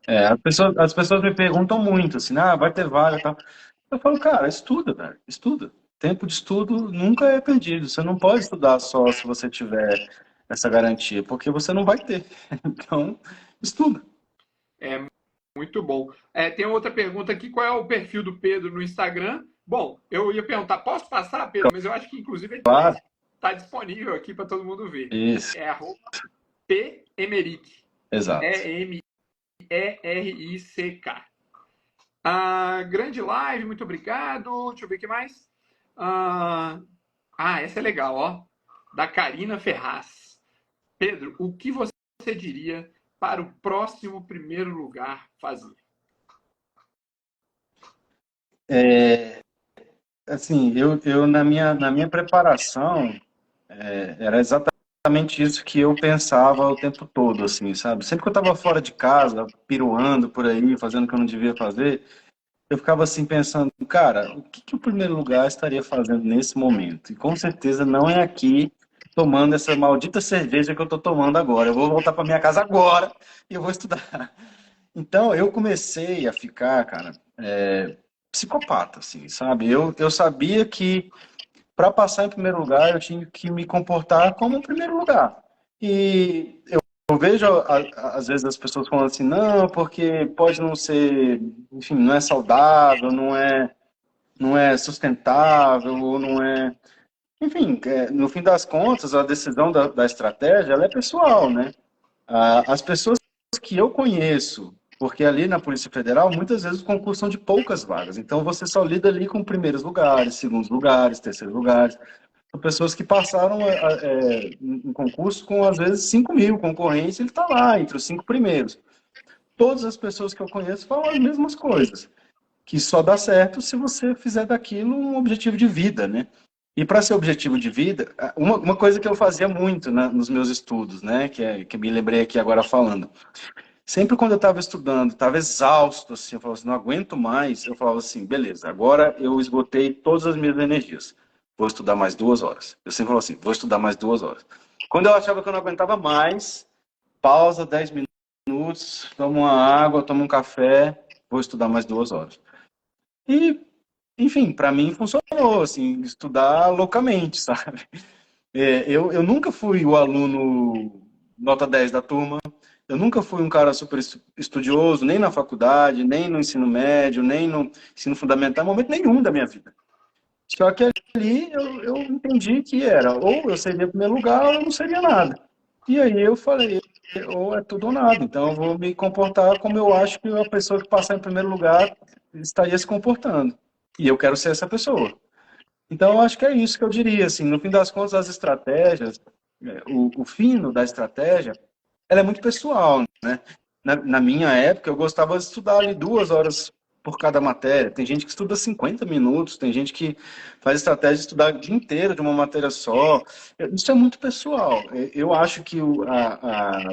As pessoas me perguntam muito, assim, vai ter vaga e tal. Eu falo, cara, estuda, velho, estuda. Tempo de estudo nunca é perdido. Você não pode estudar só se você tiver essa garantia, porque você não vai ter. Então, estuda. É muito bom. Tem outra pergunta aqui, qual é o perfil do Pedro no Instagram? Bom, eu ia perguntar, posso passar, Pedro? Mas eu acho que, inclusive, ele está disponível aqui para todo mundo ver. Isso. É @PEmerick. Exato. EMERICK. Grande live, muito obrigado. Deixa eu ver o que mais. Essa é legal, ó. Da Karina Ferraz. Pedro, o que você diria para o próximo primeiro lugar fazer? Assim, eu na minha preparação, era exatamente isso que eu pensava o tempo todo, assim, sabe? Sempre que eu estava fora de casa, piruando por aí, fazendo o que eu não devia fazer, eu ficava assim pensando, cara, o que o primeiro lugar estaria fazendo nesse momento? E com certeza não é aqui tomando essa maldita cerveja que eu estou tomando agora. Eu vou voltar para minha casa agora e eu vou estudar. Então eu comecei a ficar, cara, psicopata, assim, sabe? Eu sabia que para passar em primeiro lugar eu tinha que me comportar como um primeiro lugar. E eu vejo, às vezes, as pessoas falando assim, não, porque pode não ser, enfim, não é saudável, não é sustentável, ou não é... Enfim, no fim das contas, a decisão da estratégia, ela é pessoal, né? As pessoas que eu conheço, porque ali na Polícia Federal, muitas vezes o concurso são de poucas vagas, então você só lida ali com primeiros lugares, segundos lugares, terceiros lugares. São pessoas que passaram em concurso com, às vezes, 5 mil concorrentes, ele está lá, entre os 5 primeiros. Todas as pessoas que eu conheço falam as mesmas coisas, que só dá certo se você fizer daquilo um objetivo de vida, né? E para ser objetivo de vida, uma coisa que eu fazia muito, né, nos meus estudos, né, que me lembrei aqui agora falando, sempre quando eu estava estudando, estava exausto, assim, eu falava assim, não aguento mais, eu falava assim, beleza, agora eu esgotei todas as minhas energias. vou estudar mais 2 horas. Eu sempre falo assim, vou estudar mais 2 horas. Quando eu achava que eu não aguentava mais, pausa 10 minutos, tomo uma água, tomo um café, vou estudar mais 2 horas. E, enfim, para mim funcionou, assim, estudar loucamente, sabe? Eu nunca fui o aluno nota 10 da turma, eu nunca fui um cara super estudioso, nem na faculdade, nem no ensino médio, nem no ensino fundamental, em momento nenhum da minha vida. Só que ali eu entendi que era, ou eu seria em primeiro lugar, ou eu não seria nada. E aí eu falei, ou é tudo ou nada. Então eu vou me comportar como eu acho que a pessoa que passar em primeiro lugar estaria se comportando. E eu quero ser essa pessoa. Então eu acho que é isso que eu diria, assim, no fim das contas, as estratégias, o fino da estratégia, ela é muito pessoal, né? Na minha época, eu gostava de estudar ali 2 horas por cada matéria. Tem gente que estuda 50 minutos, tem gente que faz estratégia de estudar o dia inteiro de uma matéria só. Isso é muito pessoal. Eu acho que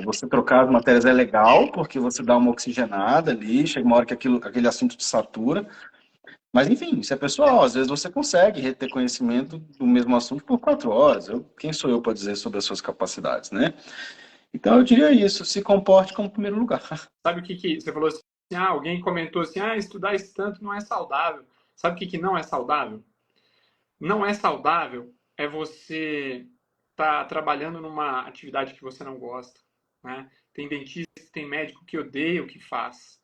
você trocar as matérias é legal, porque você dá uma oxigenada ali, chega uma hora que aquele assunto te satura. Mas, enfim, isso é pessoal. Às vezes você consegue reter conhecimento do mesmo assunto por 4 horas. Quem sou eu para dizer sobre as suas capacidades, né? Então, eu diria isso, se comporte como primeiro lugar. Sabe o que você falou assim? Alguém comentou assim, estudar esse tanto não é saudável. Sabe o que não é saudável? Não é saudável é você estar trabalhando numa atividade que você não gosta, né? Tem dentista, tem médico que odeia o que faz.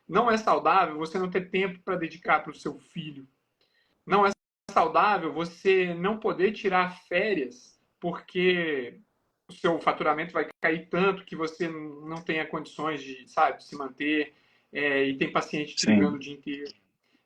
Não é saudável você não ter tempo para dedicar para o seu filho. Não é saudável você não poder tirar férias porque o seu faturamento vai cair tanto que você não tenha condições de, sabe, se manter, e tem paciente te ligando o dia inteiro.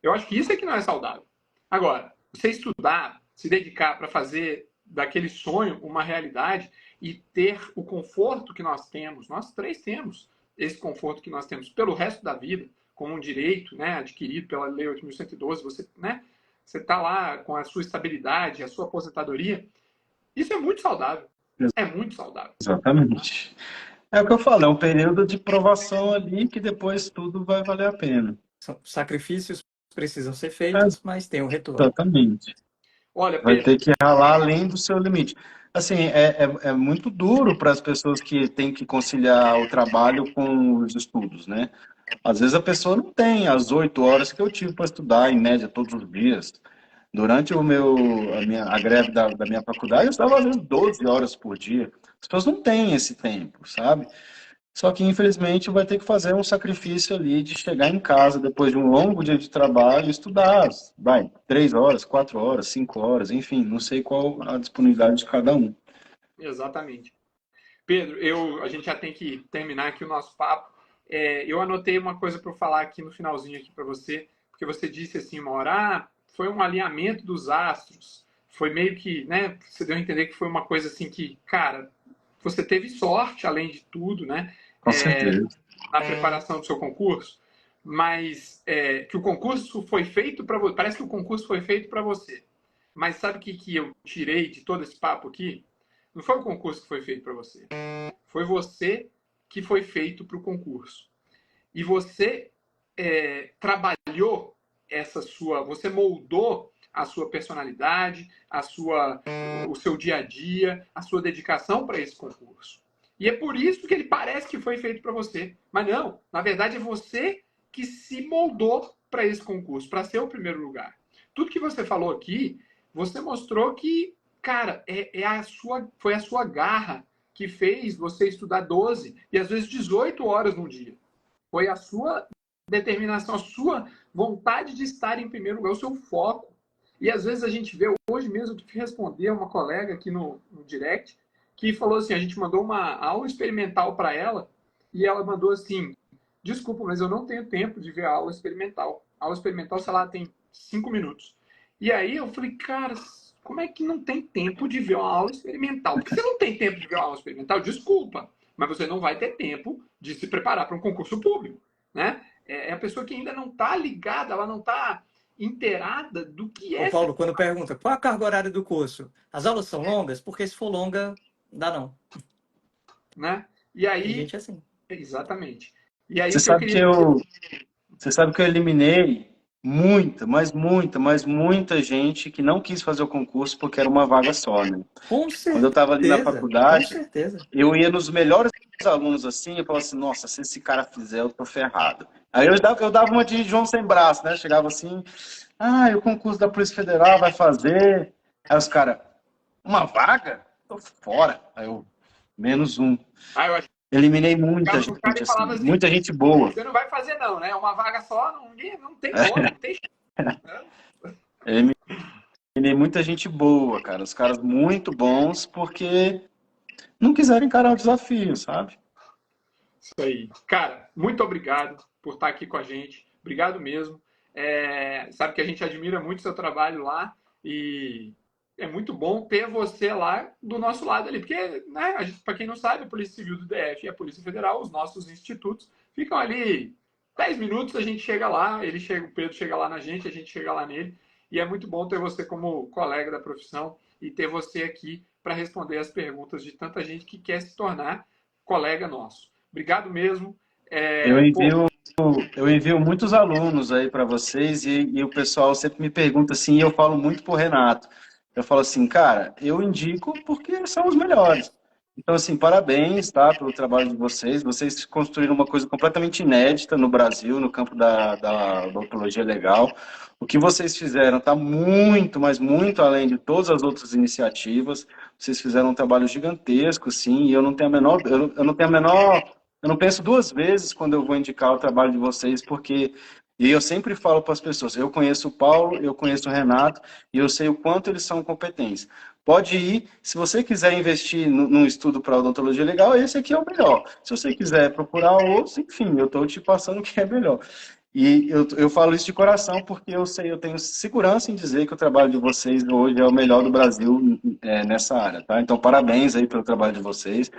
Eu acho que isso é que não é saudável. Agora, você estudar, se dedicar para fazer daquele sonho uma realidade e ter o conforto que nós temos, nós três temos esse conforto que nós temos pelo resto da vida, como um direito, né, adquirido pela Lei 8.112, você, né, você está lá com a sua estabilidade, a sua aposentadoria, isso é muito saudável. É muito saudável. Exatamente. É o que eu falo, é um período de provação ali que depois tudo vai valer a pena. Sacrifícios precisam ser feitos, mas tem um retorno. Exatamente. Olha, Vai Pedro, ter que ralar além do seu limite. Assim, é muito duro para as pessoas que têm que conciliar o trabalho com os estudos, né? Às vezes a pessoa não tem as 8 horas que eu tive para estudar, em média, todos os dias. Durante a greve da minha faculdade, eu estava às vezes 12 horas por dia. As pessoas não têm esse tempo, sabe? Só que, infelizmente, vai ter que fazer um sacrifício ali de chegar em casa depois de um longo dia de trabalho e estudar. Vai, 3 horas, 4 horas, 5 horas, enfim, não sei qual a disponibilidade de cada um. exatamente. Pedro, a gente já tem que terminar aqui o nosso papo. Eu anotei uma coisa para eu falar aqui no finalzinho aqui para você, porque você disse assim uma hora, foi um alinhamento dos astros. Foi meio que, né, você deu a entender que foi uma coisa assim que, cara, você teve sorte, além de tudo, né, Com certeza. na preparação do seu concurso, mas que o concurso foi feito para você. Parece que o concurso foi feito para você. Mas sabe o que eu tirei de todo esse papo aqui? Não foi o concurso que foi feito para você. Foi você que foi feito para o concurso. E você trabalhou você moldou a sua personalidade, o seu dia a dia, a sua dedicação para esse concurso. E é por isso que ele parece que foi feito para você. Mas não, na verdade é você que se moldou para esse concurso, para ser o primeiro lugar. Tudo que você falou aqui, você mostrou que, cara, foi a sua garra que fez você estudar 12 e às vezes 18 horas no dia. Foi a sua determinação, a sua vontade de estar em primeiro lugar, o seu foco. E às vezes a gente vê, hoje mesmo, eu fui responder a uma colega aqui no direct, que falou assim, a gente mandou uma aula experimental para ela, e ela mandou assim, desculpa, mas eu não tenho tempo de ver a aula experimental. A aula experimental, sei lá, tem 5 minutos. E aí eu falei, cara, como é que não tem tempo de ver uma aula experimental? Porque você não tem tempo de ver uma aula experimental, desculpa, mas você não vai ter tempo de se preparar para um concurso público, né? É a pessoa que ainda não está ligada, ela não está inteirada do que é. Ô, Paulo, quando pergunta qual a carga horária do curso, as aulas são longas? Porque se for longa, não dá não. Né? E aí, tem gente assim. exatamente. E aí Você sabe que eu eliminei muita, mas muita gente que não quis fazer o concurso porque era uma vaga só, né? Com Quando eu estava ali na certeza, com faculdade, certeza. eu ia nos melhores alunos assim, eu falava assim, nossa, se esse cara fizer, eu tô ferrado. Aí eu dava uma de João sem braço, né? Chegava assim, e o concurso da Polícia Federal vai fazer. Aí os caras, uma vaga? Tô fora. Aí eu, menos um. Aí eu Eliminei muita achava que o cara gente, assim, falava assim, muita gente boa. você não vai fazer não, né? Uma vaga só, não tem como, não tem chance, né? Eliminei muita gente boa, cara. Os caras muito bons, porque não quiseram encarar o desafio, sabe? Isso aí. Cara, muito obrigado por estar aqui com a gente. Obrigado mesmo. Sabe que a gente admira muito o seu trabalho lá e é muito bom ter você lá do nosso lado ali. Porque, né, para quem não sabe, a Polícia Civil do DF e a Polícia Federal, os nossos institutos, ficam ali 10 minutos, a gente chega lá, o Pedro chega lá na gente, a gente chega lá nele. E é muito bom ter você como colega da profissão e ter você aqui para responder as perguntas de tanta gente que quer se tornar colega nosso. Obrigado mesmo. Eu Pô, envio, eu envio muitos alunos aí para vocês e o pessoal sempre me pergunta assim, e eu falo muito pro Renato. Eu falo assim, cara, eu indico porque são os melhores. Então, assim, parabéns, tá, pelo trabalho de vocês. Vocês construíram uma coisa completamente inédita no Brasil, no campo da odontologia legal. O que vocês fizeram está muito, mas muito além de todas as outras iniciativas. Vocês fizeram um trabalho gigantesco, sim, e eu não tenho a menor, eu não tenho a menor, eu não penso duas vezes quando eu vou indicar o trabalho de vocês, porque e eu sempre falo para as pessoas, eu conheço o Paulo, eu conheço o Renato, e eu sei o quanto eles são competentes. Pode ir, se você quiser investir num estudo para odontologia legal, esse aqui é o melhor. Se você quiser procurar outros, enfim, eu estou te passando o que é melhor. E eu falo isso de coração porque eu sei, eu tenho segurança em dizer que o trabalho de vocês hoje é o melhor do Brasil nessa área, tá? Então, parabéns aí pelo trabalho de vocês.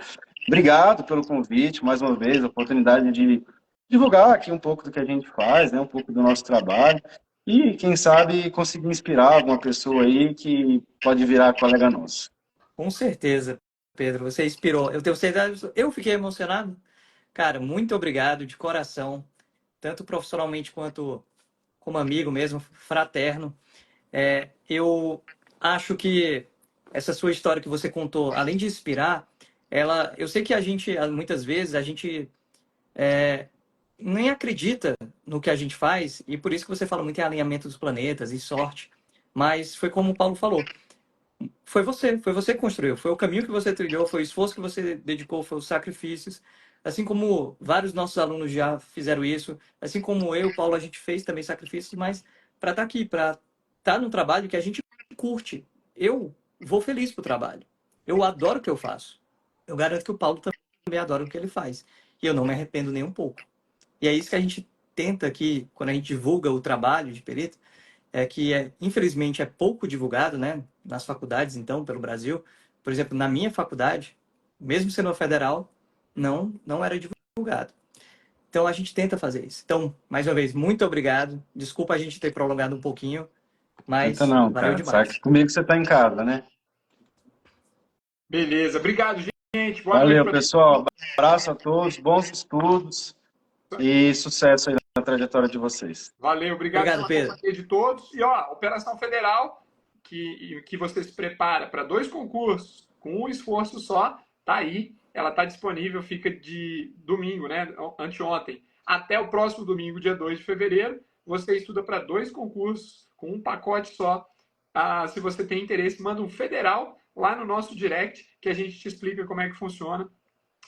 Obrigado pelo convite, mais uma vez, a oportunidade de divulgar aqui um pouco do que a gente faz, né? Um pouco do nosso trabalho. E, quem sabe, conseguir inspirar alguma pessoa aí que pode virar colega nosso. Com certeza, Pedro, você inspirou. Eu tenho certeza, eu fiquei emocionado. Cara, muito obrigado de coração, tanto profissionalmente quanto como amigo mesmo, fraterno. Eu acho que essa sua história que você contou, além de inspirar, eu sei que a gente, muitas vezes, a gente nem acredita no que a gente faz, e por isso que você fala muito em alinhamento dos planetas e sorte. Mas foi como o Paulo falou, foi você que construiu, foi o caminho que você trilhou, foi o esforço que você dedicou, foi os sacrifícios. Assim como vários nossos alunos já fizeram isso, assim como eu, Paulo, a gente fez também sacrifícios, mas para estar aqui, para estar num trabalho que a gente curte. Eu vou feliz pro trabalho. Eu adoro o que eu faço. Eu garanto que o Paulo também adora o que ele faz. E eu não me arrependo nem um pouco. E é isso que a gente tenta aqui, quando a gente divulga o trabalho de perito, infelizmente é pouco divulgado, né, nas faculdades, então, pelo Brasil. Por exemplo, na minha faculdade, mesmo sendo federal, não era divulgado. Então a gente tenta fazer isso. Então, mais uma vez, muito obrigado. Desculpa a gente ter prolongado um pouquinho, Então mas não, valeu cara. Sabe demais. que comigo você está em casa, né? beleza. Obrigado, gente. Boa noite Valeu, para pessoal. Abraço a todos, bons estudos e sucesso aí na trajetória de vocês. Valeu, obrigado Obrigado, pela Pedro. companhia de todos. E, ó, Operação Federal, que você se prepara para 2 concursos com um esforço só, tá aí. Ela tá disponível, fica de domingo, né? Anteontem, até o próximo domingo, dia 2 de fevereiro. Você estuda para 2 concursos com um pacote só. Se você tem interesse, manda um federal lá no nosso direct, que a gente te explica como é que funciona.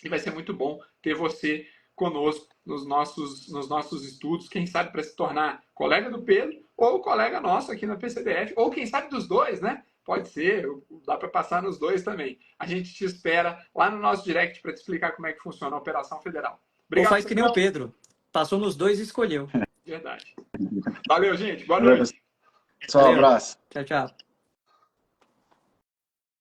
E vai ser muito bom ter você conosco nos nossos estudos, quem sabe para se tornar colega do Pedro ou colega nosso aqui na PCDF, ou quem sabe dos dois, né? Pode ser, dá para passar nos dois também. A gente te espera lá no nosso direct para te explicar como é que funciona a Operação Federal. Ou Obrigado, faz que nem o Pedrão. Pedro. Passou nos dois e escolheu. Verdade. Valeu, gente. Boa Valeu, noite. pessoal. Valeu. Abraço. Tchau, tchau.